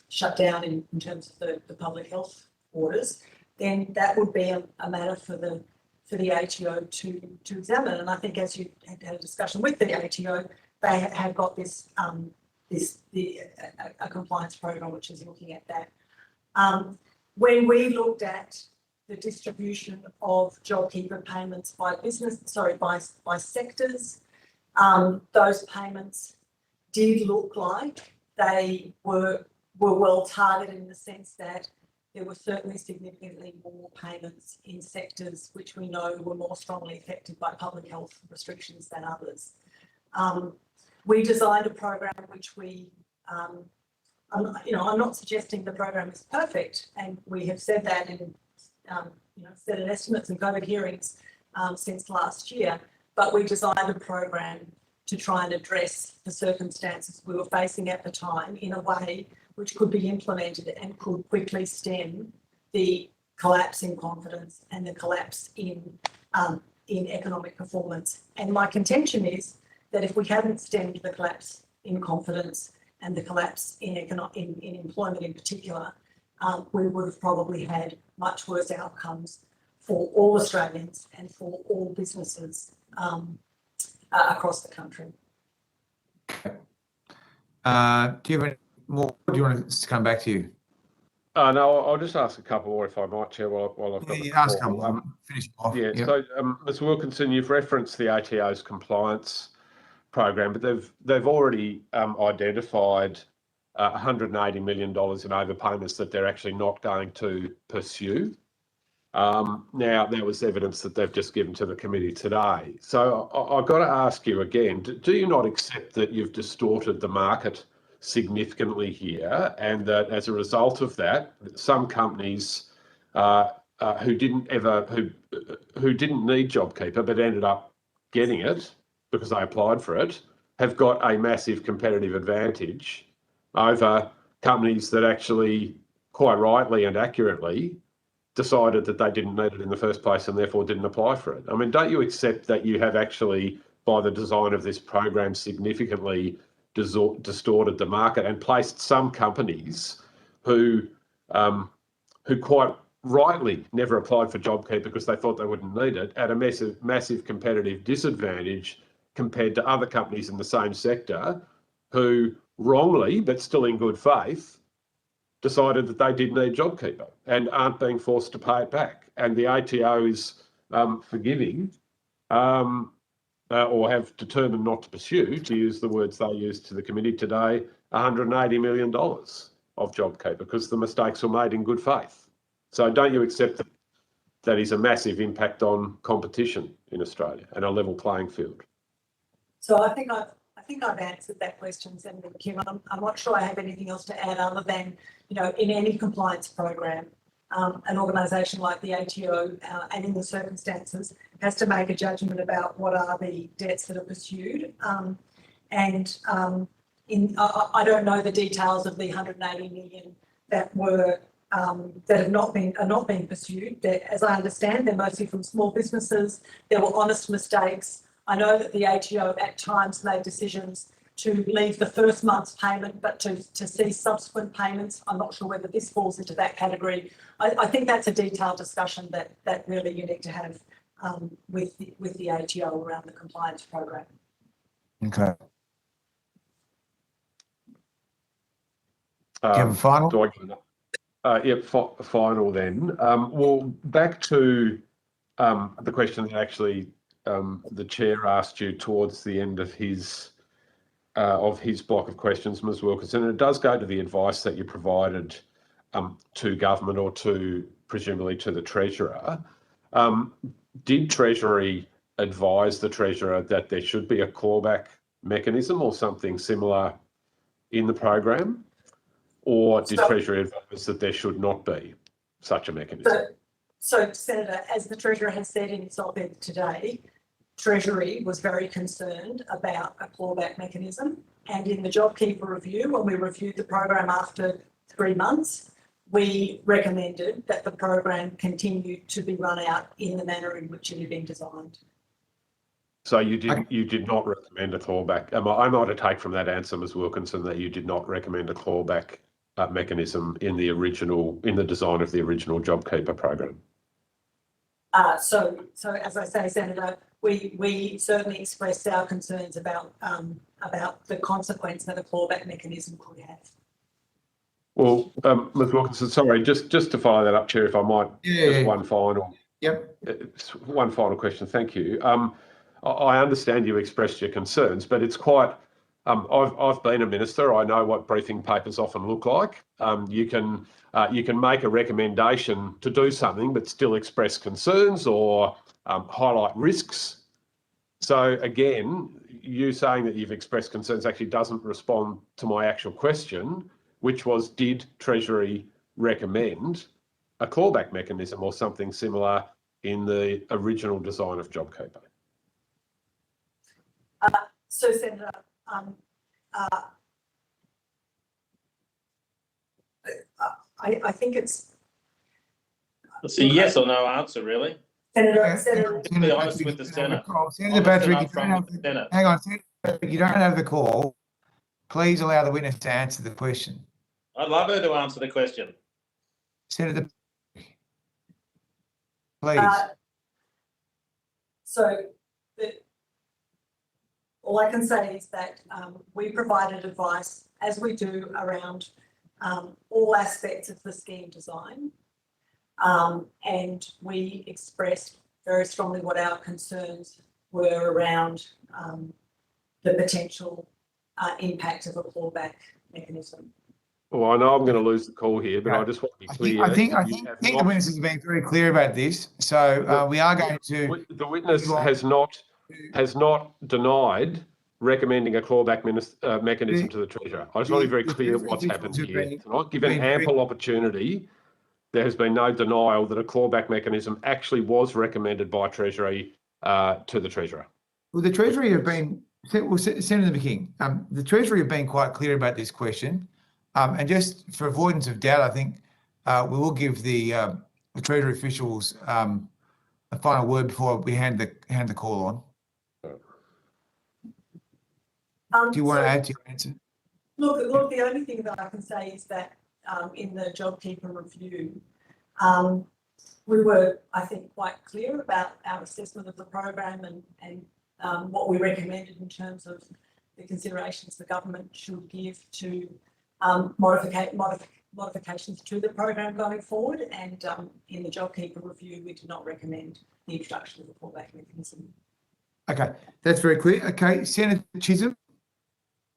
shut down in terms of the public health orders, then that would be a matter for the ATO to examine. And I think as you had a discussion with the ATO, they have got this a compliance program which is looking at that. When we looked at the distribution of JobKeeper payments by by sectors, those payments did look like they were well targeted in the sense that there were certainly significantly more payments in sectors which we know were more strongly affected by public health restrictions than others. We designed a program which I'm not suggesting the program is perfect, and we have said that in set of estimates and COVID hearings since last year, but we designed a program to try and address the circumstances we were facing at the time in a way which could be implemented and could quickly stem the collapse in confidence and the collapse in economic performance. And my contention is that if we hadn't stemmed the collapse in confidence and the collapse in employment in particular, we would have probably had much worse outcomes for all Australians and for all businesses across the country. Do you have any more? Or do you want us to come back to you? No, I'll just ask a couple more if I might, Chair, while I've got the Ask call. finish off. Yeah, Yep. so Ms Wilkinson, you've referenced the ATO's compliance program, but they've already identified $180 million in overpayments that they're actually not going to pursue. Now, there was evidence that they've just given to the committee today. So I've got to ask you again, do you not accept that you've distorted the market significantly here, and that as a result of that, some companies who didn't need JobKeeper but ended up getting it because they applied for it, have got a massive competitive advantage over companies that actually, quite rightly and accurately, decided that they didn't need it in the first place and therefore didn't apply for it? I mean, don't you accept that you have actually, by the design of this program, significantly distorted the market and placed some companies who quite rightly never applied for JobKeeper because they thought they wouldn't need it at a massive competitive disadvantage compared to other companies in the same sector who wrongly, but still in good faith, decided that they did need JobKeeper and aren't being forced to pay it back. And the ATO is forgiving or have determined not to pursue, to use the words they used to the committee today, $180 million of JobKeeper because the mistakes were made in good faith. So don't you accept that that is a massive impact on competition in Australia and a level playing field? So I think I've answered that question, Senator McKim. I'm not sure I have anything else to add other than, in any compliance program, an organisation like the ATO and in the circumstances has to make a judgment about what are the debts that are pursued. I don't know the details of the 180 million that were that are not being pursued. As I understand, they're mostly from small businesses. There were honest mistakes. I know that the ATO at times made decisions to leave the first month's payment, but to see subsequent payments. I'm not sure whether this falls into that category. I think that's a detailed discussion that really you need to have with the ATO around the compliance program. Okay. Do you have a final? Do I get enough? Final then. Well, back to the question that actually the chair asked you towards the end of his block of questions, Ms Wilkinson, and it does go to the advice that you provided to government or presumably to the Treasurer. Did Treasury advise the Treasurer that there should be a clawback mechanism or something similar in the program? Or did Treasury advise that there should not be such a mechanism? So, Senator, as the Treasurer has said in its op-ed today, Treasury was very concerned about a clawback mechanism. And in the Jobkeeper review, when we reviewed the program after 3 months, we recommended that the program continue to be run out in the manner in which it had been designed. So you did not recommend a clawback. Am I to take from that answer, Ms Wilkinson, that you did not recommend a clawback mechanism in the design of the original Jobkeeper program? So as I say, Senator, we certainly expressed our concerns about the consequence that a clawback mechanism could have. Well, Ms Wilkinson, sorry, just to follow that up, Chair, if I might, just one final. Yep. One final question. Thank you. I understand you expressed your concerns, but it's quite. I've been a minister. I know what briefing papers often look like. You can make a recommendation to do something, but still express concerns or highlight risks. So again, you saying that you've expressed concerns actually doesn't respond to my actual question, which was, did Treasury recommend a clawback mechanism or something similar in the original design of Jobkeeper? So, Senator, I think it's a yes or no answer, really. Senator, Be honest with the Senate. Senator Patrick, hang on, Senator Patrick, you don't have the call. Please allow the witness to answer the question. I'd love her to answer the question. Senator, please. So all I can say is that we provided advice, as we do, around all aspects of the scheme design, and we expressed very strongly what our concerns were around the potential impact of a clawback mechanism. Well, I know I'm going to lose the call here, but I just want to be clear. I think the witnesses have been very clear about this. So we are going to. The witness has not denied recommending a clawback mechanism to the Treasurer. I just want to be very clear what's happened here. Tonight, given ample opportunity, there has been no denial that a clawback mechanism actually was recommended by Treasury to the Treasurer. Well, the Treasury have been, Senator McKim, the Treasury have been quite clear about this question. And just for avoidance of doubt, I think we will give the Treasury officials a final word before we hand the call on. Do you want to add to your answer? Look, the only thing that I can say is that in the Jobkeeper review, we were, I think, quite clear about our assessment of the program and what we recommended in terms of the considerations the government should give to modifications to the program going forward. And in the Jobkeeper review, we did not recommend the introduction of the clawback mechanism. Okay, that's very clear. Okay, Senator Chisholm,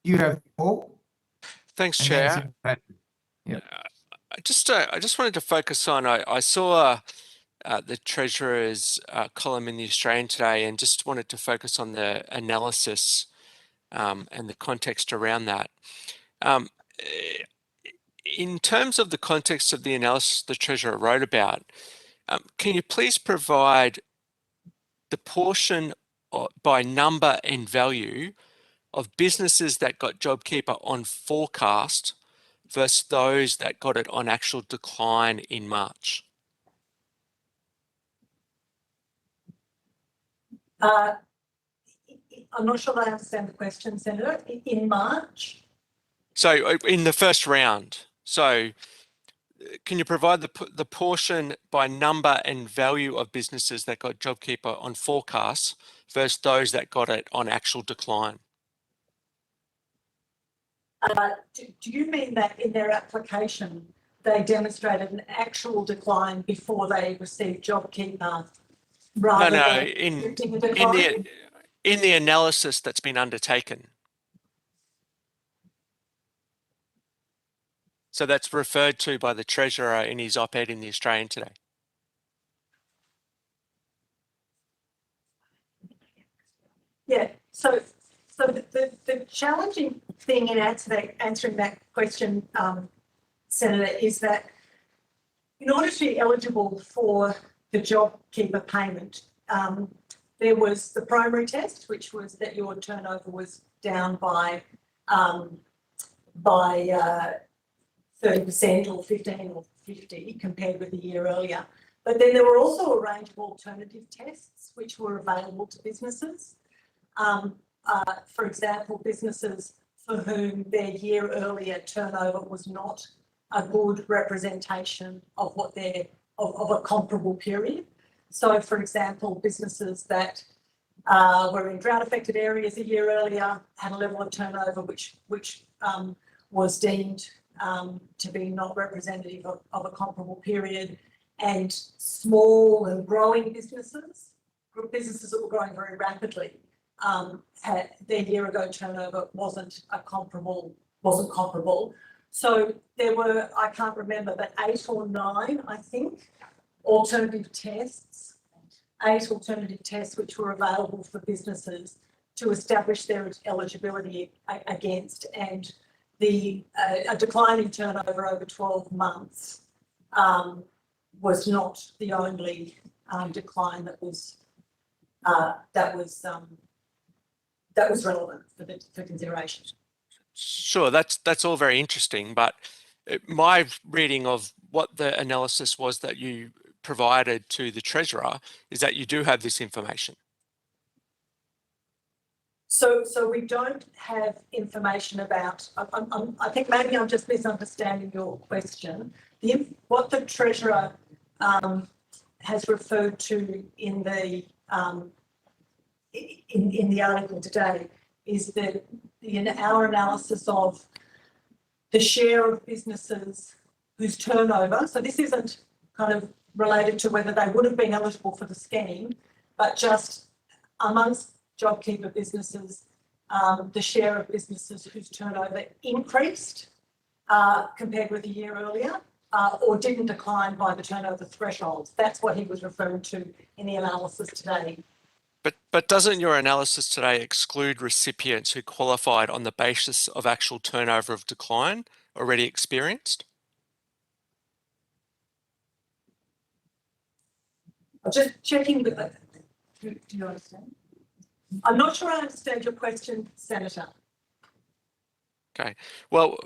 you have the call. Thanks, Chair. Yeah. I just wanted to focus on, I saw the Treasurer's column in the Australian today and just wanted to focus on the analysis and the context around that. In terms of the context of the analysis the Treasurer wrote about, can you please provide the portion by number and value of businesses that got Jobkeeper on forecast versus those that got it on actual decline in March? I'm not sure I understand the question, Senator. In March? So in the first round. So can you provide the portion by number and value of businesses that got Jobkeeper on forecast versus those that got it on actual decline? Do you mean that in their application they demonstrated an actual decline before they received Jobkeeper? Rather No, than in the analysis that's been undertaken. So that's referred to by the Treasurer in his op-ed in the Australian today. Yeah, so the challenging thing in answering that question, Senator, is that in order to be eligible for the Jobkeeper payment, there was the primary test, which was that your turnover was down by 30% or 15 or 50 compared with the year earlier. But then there were also a range of alternative tests which were available to businesses. For example, businesses for whom their year earlier turnover was not a good representation of what of a comparable period. So, for example, businesses that were in drought-affected areas a year earlier had a level of turnover which was deemed to be not representative of a comparable period, and small and growing businesses that were growing very rapidly, had their year ago turnover wasn't comparable. So there were, I can't remember, but 8 or 9, I think, alternative tests which were available for businesses to establish their eligibility against, and a decline in turnover over 12 months was not the only decline that was relevant for consideration. Sure, that's all very interesting, but my reading of what the analysis was that you provided to the Treasurer is that you do have this information. So we don't have information about, I think maybe I'm just misunderstanding your question. What the Treasurer has referred to in the article today is that our analysis of the share of businesses whose turnover, so this isn't kind of related to whether they would have been eligible for the scheme, but just amongst JobKeeper businesses, the share of businesses whose turnover increased compared with a year earlier, or didn't decline by the turnover thresholds. That's what he was referring to in the analysis today. But doesn't your analysis today exclude recipients who qualified on the basis of actual turnover of decline already experienced? I'm just checking with the, do you understand? I'm not sure I understand your question, Senator. Okay. Well,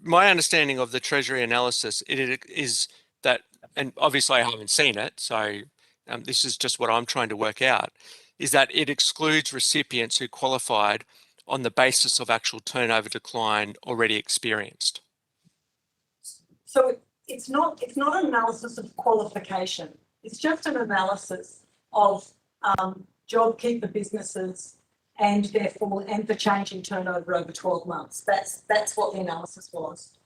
my understanding of the Treasury analysis is that, and obviously I haven't seen it, so this is just what I'm trying to work out, is that it excludes recipients who qualified on the basis of actual turnover decline already experienced. So it's not an analysis of qualification. It's just an analysis of JobKeeper businesses and therefore the change in turnover over 12 months. That's what the analysis was.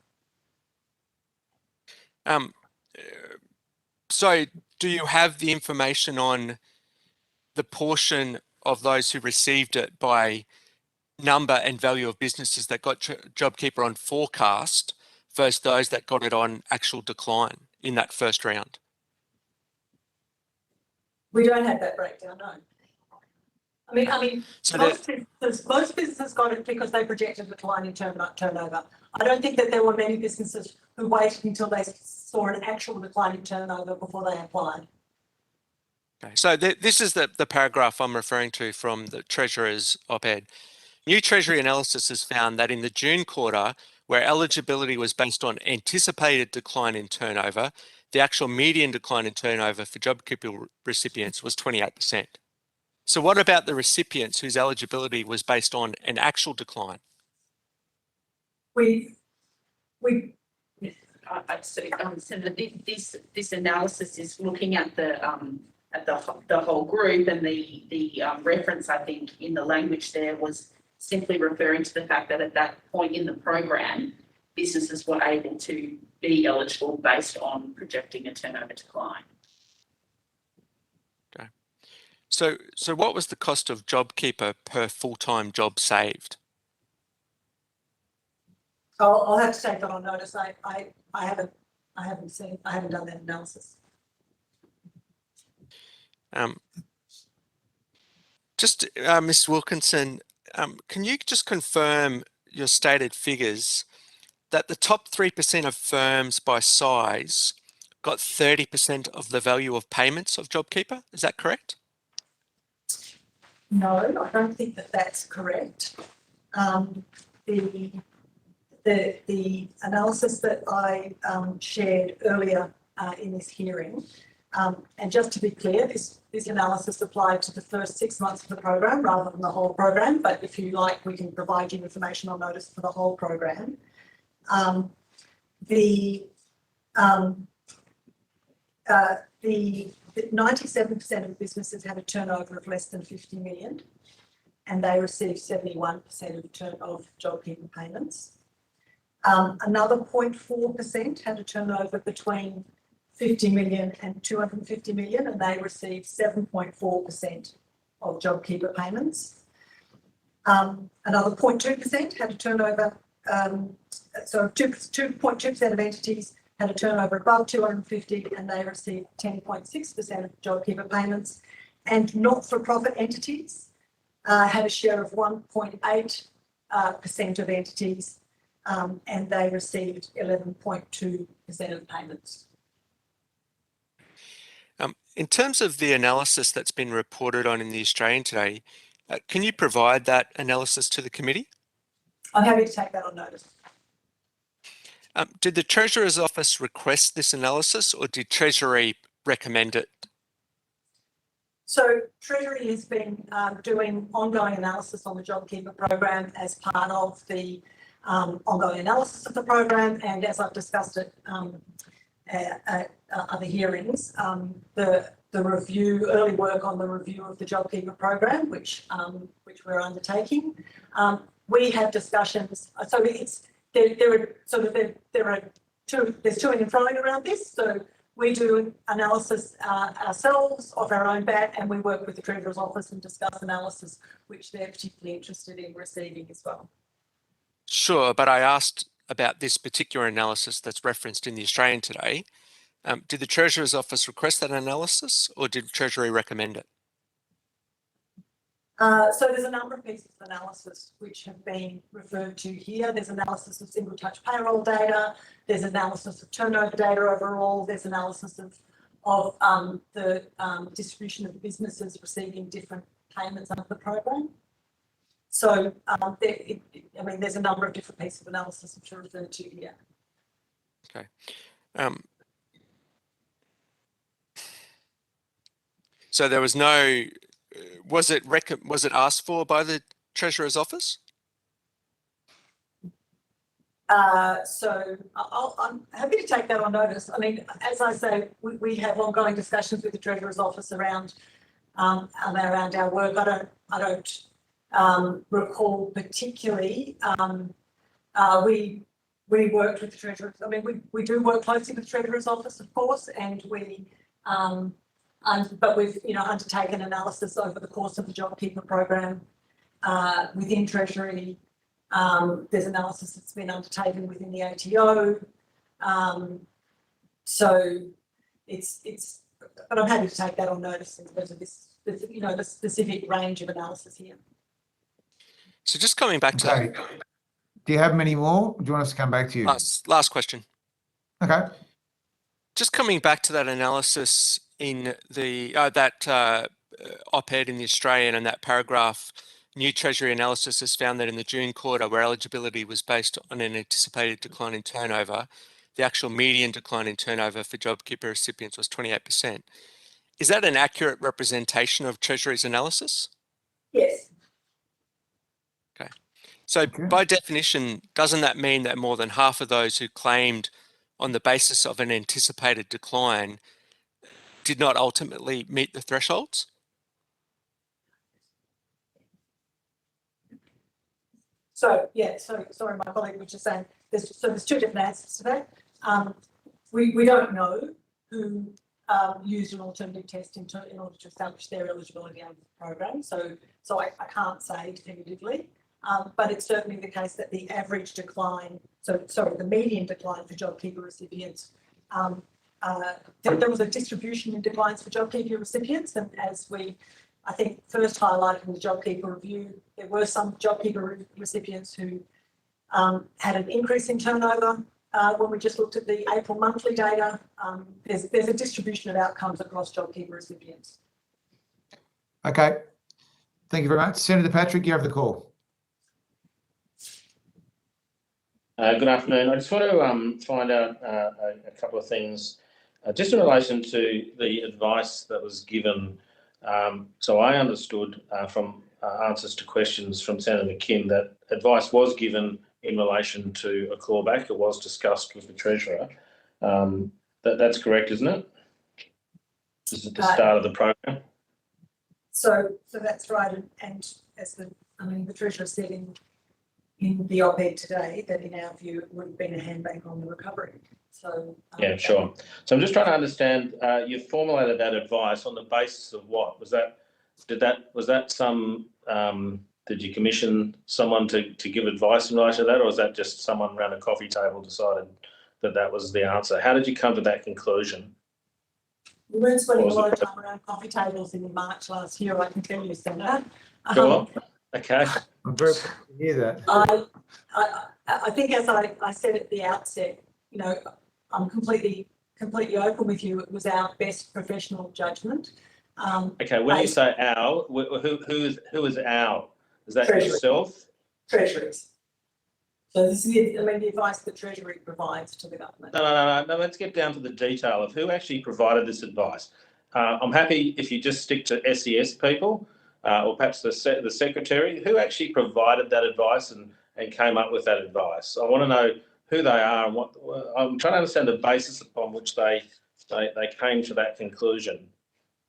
So do you have the information on the portion of those who received it by number and value of businesses that got JobKeeper on forecast versus those that got it on actual decline in that first round? We don't have that breakdown, no. I mean, So most businesses got it because they projected declining turnover. I don't think that there were many businesses who waited until they saw an actual declining turnover before they applied. Okay, so this is the paragraph I'm referring to from the Treasurer's op-ed. New Treasury analysis has found that in the June quarter, where eligibility was based on anticipated decline in turnover, the actual median decline in turnover for JobKeeper recipients was 28%. So what about the recipients whose eligibility was based on an actual decline? Senator, this analysis is looking at the whole group, and the reference, I think, in the language there was simply referring to the fact that at that point in the program, businesses were able to be eligible based on projecting a turnover decline. Okay. So what was the cost of JobKeeper per full-time job saved? I'll have to take that on notice. I haven't done that analysis. Ms. Wilkinson, can you just confirm your stated figures that the top 3% of firms by size got 30% of the value of payments of JobKeeper? Is that correct? No, I don't think that that's correct. The analysis that I shared earlier in this hearing, and just to be clear, this analysis applied to the first 6 months of the program rather than the whole program, but if you like, we can provide you information on notice for the whole program. The 97% of businesses had a turnover of less than 50 million, and they received 71% of JobKeeper payments. Another 0.4% had a turnover between 50 million and 250 million, and they received 7.4% of JobKeeper payments. Another 0.2% had a turnover, so 2.2% of entities had a turnover above 250, and they received 10.6% of JobKeeper payments. And not-for-profit entities had a share of 1.8% of entities, and they received 11.2% of payments. In terms of the analysis that's been reported on in the Australian today, can you provide that analysis to the committee? I'm happy to take that on notice. Did the Treasurer's Office request this analysis, or did Treasury recommend it? So Treasury has been doing ongoing analysis on the JobKeeper program as part of the ongoing analysis of the program, and as I've discussed it at other hearings, the review, early work on the review of the Jobkeeper program, which we're undertaking. We have discussions, so there's to and froing around this. So we do analysis ourselves of our own BAT, and we work with the Treasurer's Office and discuss analysis, which they're particularly interested in receiving as well. Sure, but I asked about this particular analysis that's referenced in the Australian today. Did the Treasurer's Office request that analysis, or did Treasury recommend it? So there's a number of pieces of analysis which have been referred to here. There's analysis of single touch payroll data. There's analysis of turnover data overall. There's analysis of the distribution of businesses receiving different payments under the program. So there's a number of different pieces of analysis which are referred to here. Okay. So there was no. Was it asked for by the Treasurer's Office? So I'm happy to take that on notice. I mean, as I say, we have ongoing discussions with the Treasurer's Office around our work. I don't recall particularly. We worked with the Treasurer's. I mean, we do work closely with the Treasurer's Office, of course, and but we've undertaken analysis over the course of the Jobkeeper program within Treasury. There's analysis that's been undertaken within the ATO. So it's but I'm happy to take that on notice in terms of this, the specific range of analysis here. So just coming back to Okay. Do you have many more? Do you want us to come back to you? last question. Okay. Just coming back to that analysis in the op-ed in the Australian, and that paragraph, new Treasury analysis has found that in the June quarter, where eligibility was based on an anticipated decline in turnover, the actual median decline in turnover for Jobkeeper recipients was 28%. Is that an accurate representation of Treasury's analysis? Yes. Okay. So by definition, doesn't that mean that more than half of those who claimed on the basis of an anticipated decline did not ultimately meet the thresholds? So yeah, sorry, my colleague was just saying there's two different answers to that. We don't know who used an alternative test in order to establish their eligibility under the program. So I can't say definitively, but it's certainly the case that the average decline, the median decline for Jobkeeper recipients, there was a distribution in declines for Jobkeeper recipients, and as I think first highlighted in the Jobkeeper review, there were some Jobkeeper recipients who had an increase in turnover. When we just looked at the April monthly data, there's a distribution of outcomes across Jobkeeper recipients. Okay. Thank you very much. Senator Patrick, you have the call. Good afternoon. I just want to find out a couple of things just in relation to the advice that was given. So I understood from answers to questions from Senator McKim that advice was given in relation to a clawback. It was discussed with the Treasurer. That's correct, isn't it? This is the start of the program. So that's right, and as the Treasurer said in the op-ed today, that in our view it would have been a handbrake on the recovery. So yeah, sure. So I'm just trying to understand. You formulated that advice on the basis of what? Did you commission someone to give advice in relation to that, or was that just someone around a coffee table decided that was the answer? How did you come to that conclusion? We weren't spending a lot of time around coffee tables in March last year, I can tell you, Senator. Sure. Okay. I'm very pleased to hear that. I think, as I said at the outset, I'm completely open with you. It was our best professional judgment. Okay. When you say our, who is our? Is that Treasury. yourself? Treasuries. So this is the advice that Treasury provides to the government. No. Let's get down to the detail of who actually provided this advice. I'm happy if you just stick to SES people, or perhaps the secretary. Who actually provided that advice and came up with that advice? I want to know who they are and what I'm trying to understand the basis upon which they came to that conclusion,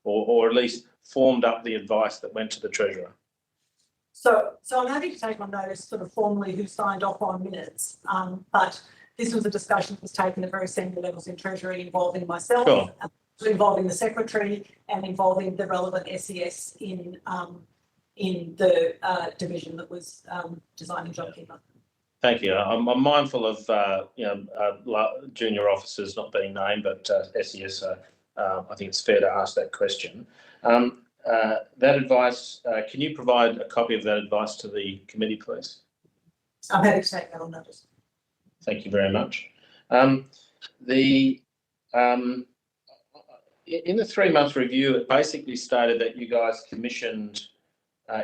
or at least formed up the advice that went to the Treasurer. So I'm happy to take on notice sort of formally who signed off on minutes, but this was a discussion that was taken at very senior levels in Treasury involving myself, Sure. involving the Secretary and involving the relevant SES in the division that was designing Jobkeeper. Thank you. I'm mindful of junior officers not being named, but SES. I think it's fair to ask that question. That advice. Can you provide a copy of that advice to the committee, please? I'm happy to take that on notice. Thank you very much. In the 3-month review, it basically stated that you guys commissioned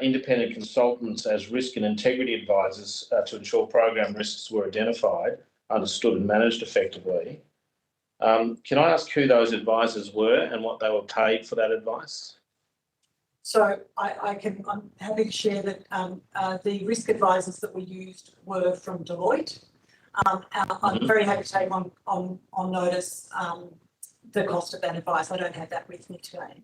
independent consultants as risk and integrity advisors to ensure program risks were identified, understood and managed effectively. Can I ask who those advisors were and what they were paid for that advice? So I'm happy to share that the risk advisors that we used were from Deloitte. I'm very happy to take on notice the cost of that advice. I don't have that with me today.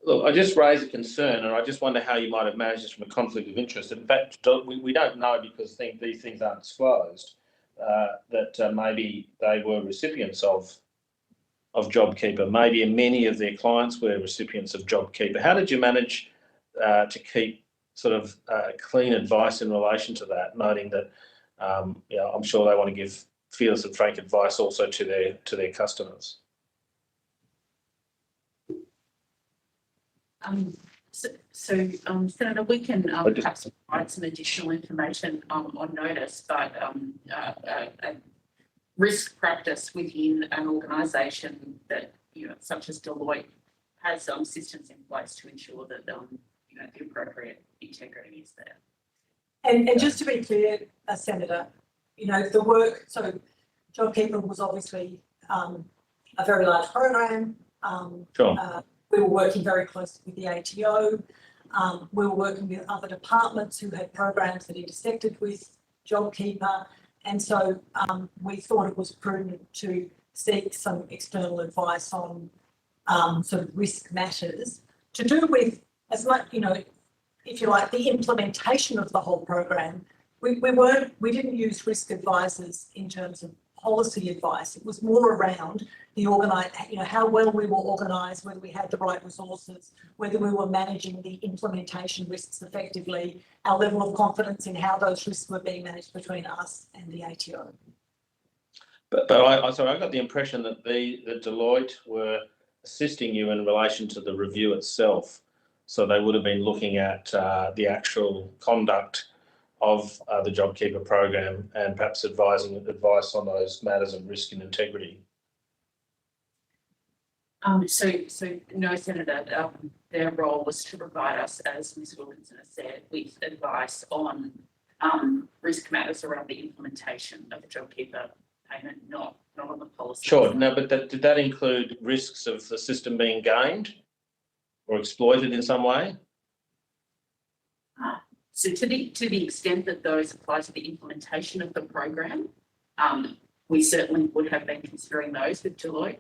Look, I just raised a concern, and I just wonder how you might have managed this from a conflict of interest. In fact, we don't know because these things aren't disclosed, that maybe they were recipients of Jobkeeper. Maybe many of their clients were recipients of Jobkeeper. How did you manage to keep sort of clean advice in relation to that, noting that I'm sure they want to give fearless and frank advice also to their customers? Senator, we can perhaps provide some additional information on notice, but a risk practice within an organisation that, such as Deloitte, has systems in place to ensure that the appropriate integrity is there. And just to be clear, Senator, the work, so Jobkeeper was obviously a very large program. Sure. We were working very closely with the ATO. We were working with other departments who had programs that intersected with Jobkeeper. And so we thought it was prudent to seek some external advice on sort of risk matters to do with as much, if you like, the implementation of the whole program. We didn't use risk advisors in terms of policy advice. It was more around the how well we were organised, whether we had the right resources, whether we were managing the implementation risks effectively, our level of confidence in how those risks were being managed between us and the ATO. But I got the impression that Deloitte were assisting you in relation to the review itself. So they would have been looking at the actual conduct of the Jobkeeper program and perhaps advice on those matters of risk and integrity. So no, Senator, their role was to provide us, as Ms. Wikinson has said, with advice on risk matters around the implementation of the Jobkeeper payment, not on the policy. Sure. No, but did that include risks of the system being gamed or exploited in some way? So to the extent that those apply to the implementation of the program, we certainly would have been considering those with Deloitte.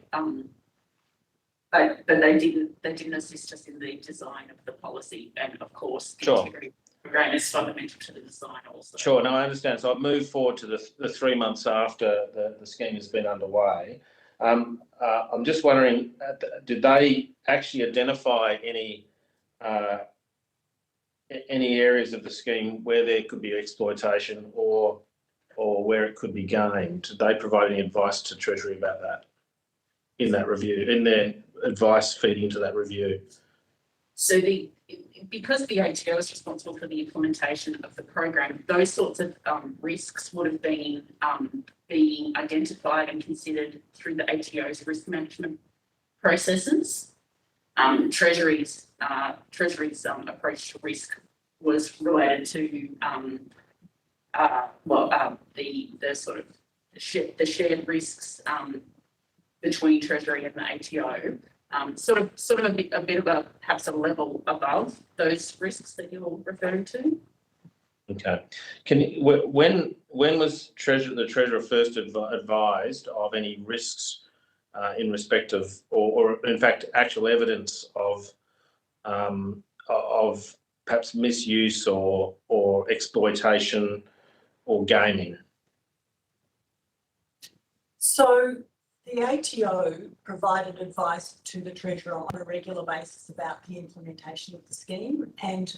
But they didn't assist us in the design of the policy, and of course the integrity program is fundamental to the design also. Sure, no, I understand. So I've moved forward to the 3 months after the scheme has been underway. I'm just wondering, did they actually identify any areas of the scheme where there could be exploitation or where it could be gained? Did they provide any advice to Treasury about that in that review, in their advice feeding into that review? So because the ATO is responsible for the implementation of the program, those sorts of risks would have been being identified and considered through the ATO's risk management processes. Treasury's approach to risk was related to the sort of the shared risks between Treasury and the ATO, sort of a bit of perhaps a level above those risks that you're referring to. Okay. When was the Treasurer first advised of any risks in respect of, or in fact, actual evidence of perhaps misuse or exploitation or gaming? So the ATO provided advice to the Treasurer on a regular basis about the implementation of the scheme, and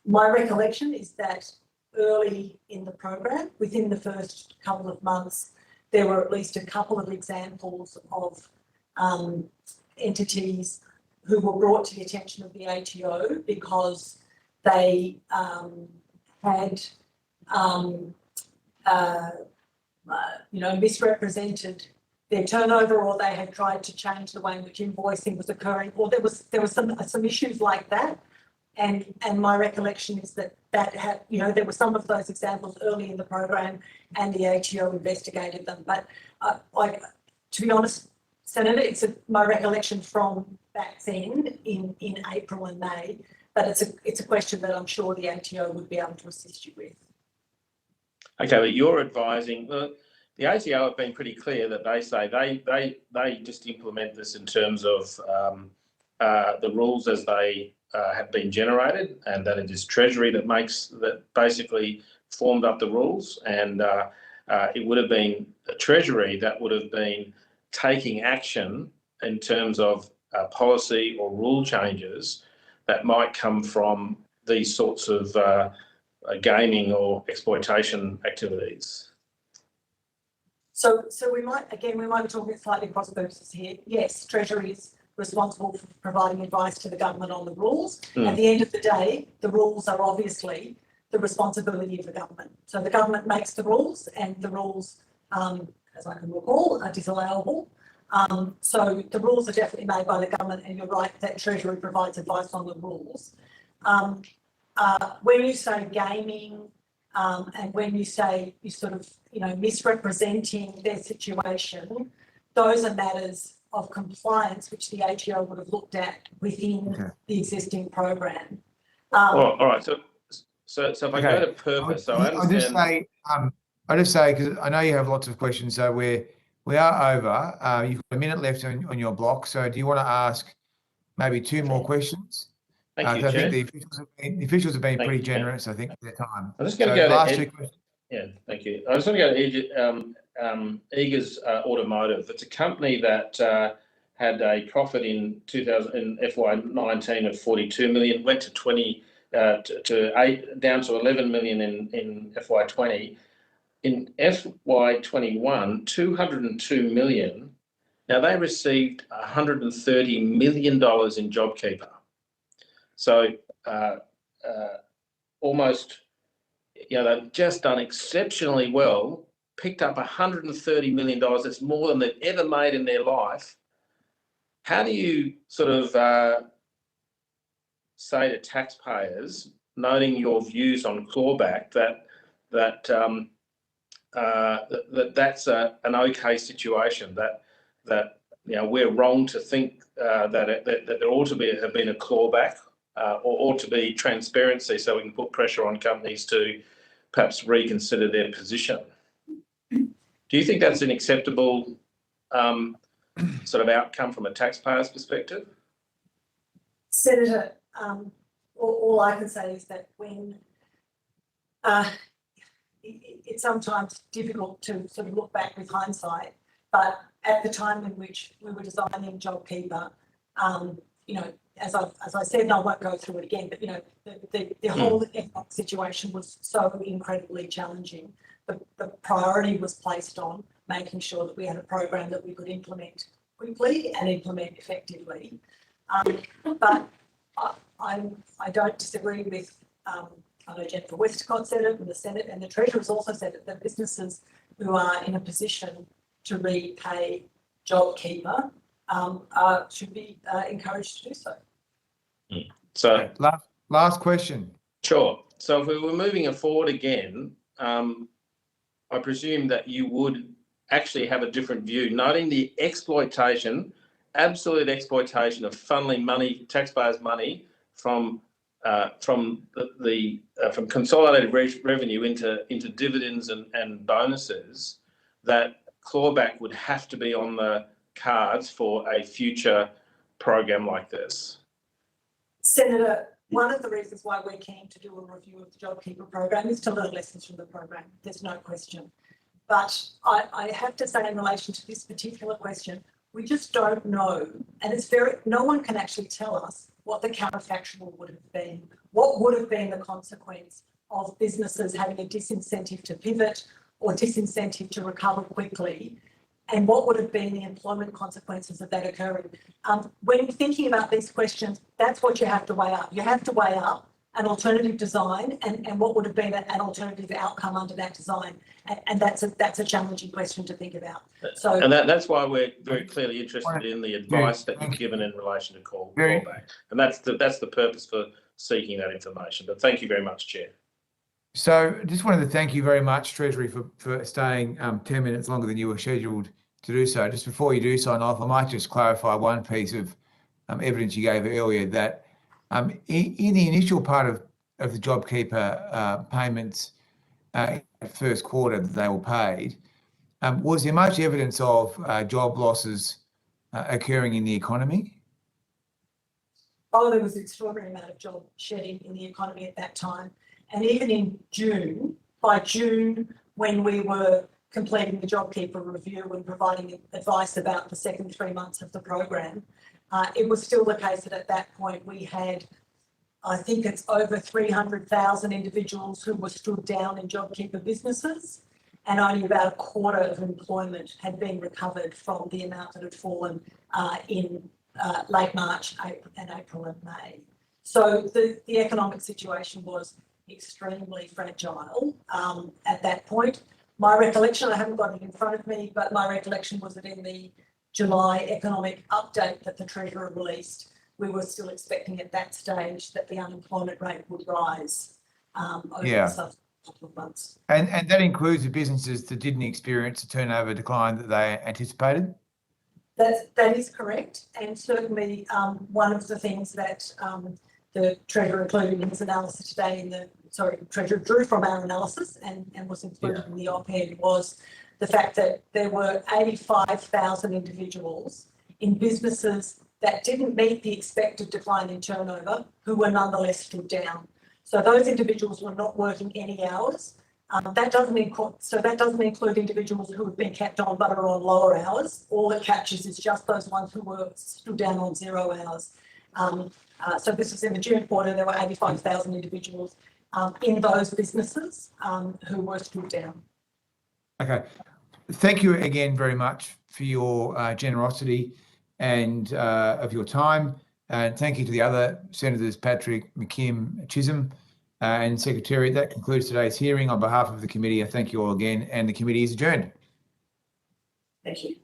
my recollection is that early in the program, within the first couple of months, there were at least a couple of examples of entities who were brought to the attention of the ATO because they had misrepresented their turnover, or they had tried to change the way in which invoicing was occurring, or there was some issues like that. And my recollection is that had, there were some of those examples early in the program, and the ATO investigated them. But to be honest, Senator, it's my recollection from back then in April and May. But it's a question that I'm sure the ATO would be able to assist you with. Okay, but you're advising. The ATO have been pretty clear that they say they just implement this in terms of the rules as they have been generated, and that it is Treasury that basically formed up the rules, and it would have been Treasury that would have been taking action in terms of policy or rule changes that might come from these sorts of gaming or exploitation activities. So we might be talking slightly cross purposes here. Yes, Treasury is responsible for providing advice to the government on the rules. At the end of the day, the rules are obviously the responsibility of the government. So the government makes the rules, and the rules, as I can recall, are disallowable. So the rules are definitely made by the government, and you're right that Treasury provides advice on the rules. When you say gaming, and when you say you sort of, misrepresenting their situation, those are matters of compliance which the ATO would have looked at within the existing program. All right. So if I go to purpose, so I understand. I'll just say, because I know you have lots of questions, so we are over. You've got a minute left on your block. So do you want to ask maybe two more questions? Thank you, I Chair. think the officials have been Thank pretty you, Chair. generous, I think, with their time. I'm just going to go the last to two questions. Yeah, thank you. I just want to go to Eagers Automotive. It's a company that had a profit in FY19 of 42 million, went to down to 11 million in FY20. In FY21, 202 million. Now they received $130 million in Jobkeeper. So almost, they've just done exceptionally well, picked up $130 million. That's more than they've ever made in their life. How do you sort of say to taxpayers, noting your views on clawback, that's an okay situation, that we're wrong to think that there ought to have been a clawback, or ought to be transparency, so we can put pressure on companies to perhaps reconsider their position? Do you think that's an acceptable sort of outcome from a taxpayer's perspective? Senator, all I can say is that when it's sometimes difficult to sort of look back with hindsight, but at the time in which we were designing Jobkeeper, as I said, and I won't go through it again, but the whole economic situation was so incredibly challenging. The priority was placed on making sure that we had a program that we could implement quickly and implement effectively. But I don't disagree with, I know Jennifer Westcott said it, and the Senate and the Treasurer has also said it, that businesses who are in a position to repay Jobkeeper should be encouraged to do so. So last question. Sure. So if we were moving it forward again, I presume that you would actually have a different view, noting the exploitation, absolute exploitation of funneling money, taxpayers' money, from from from consolidated revenue into dividends and bonuses, that clawback would have to be on the cards for a future program like this? Senator, one of the reasons why we're keen to do a review of the Jobkeeper program is to learn lessons from the program. There's no question. But I have to say, in relation to this particular question, we just don't know. And it's no one can actually tell us what the counterfactual would have been. What would have been the consequence of businesses having a disincentive to pivot or disincentive to recover quickly? And what would have been the employment consequences of that occurring? When you're thinking about these questions, that's what you have to weigh up. You have to weigh up an alternative design and what would have been an alternative outcome under that design. And that's a challenging question to think about. So, and that's why we're very clearly interested in the advice that you've given in relation to callback. And that's the purpose for seeking that information. But thank you very much, Chair. So just wanted to thank you very much, Treasury, for staying 10 minutes longer than you were scheduled to do so. Just before you do sign off, I might just clarify one piece of evidence you gave earlier, that in the initial part of the JobKeeper payments, first quarter that they were paid, was there much evidence of job losses occurring in the economy? oh, there was an extraordinary amount of job shedding in the economy at that time. And even in June, by June, when we were completing the JobKeeper review and providing advice about the second 3 months of the program, it was still the case that at that point we had, I think it's over 300,000 individuals who were stood down in JobKeeper businesses, and only about a quarter of employment had been recovered from the amount that had fallen in late March, April and May. So the economic situation was extremely fragile at that point. My recollection, I haven't got it in front of me, but my recollection was that in the July economic update that the Treasurer released, we were still expecting at that stage that the unemployment rate would rise over the subsequent couple of months. And that includes the businesses that didn't experience a turnover decline that they anticipated? That is correct. And certainly one of the things that the Treasurer included in his analysis today Treasurer drew from our analysis and was included in the op-ed was the fact that there were 85,000 individuals in businesses that didn't meet the expected decline in turnover who were nonetheless stood down. So those individuals were not working any hours. That doesn't include individuals who have been kept on but are on lower hours. All it captures is just those ones who were stood down on 0 hours. So this was in the June quarter, there were 85,000 individuals in those businesses who were stood down. Okay. Thank you again very much for your generosity and of your time. And thank you to the other Senators, Patrick, McKim, Chisholm, and Secretariat. That concludes today's hearing. On behalf of the committee, I thank you all again, and the committee is adjourned. Thank you.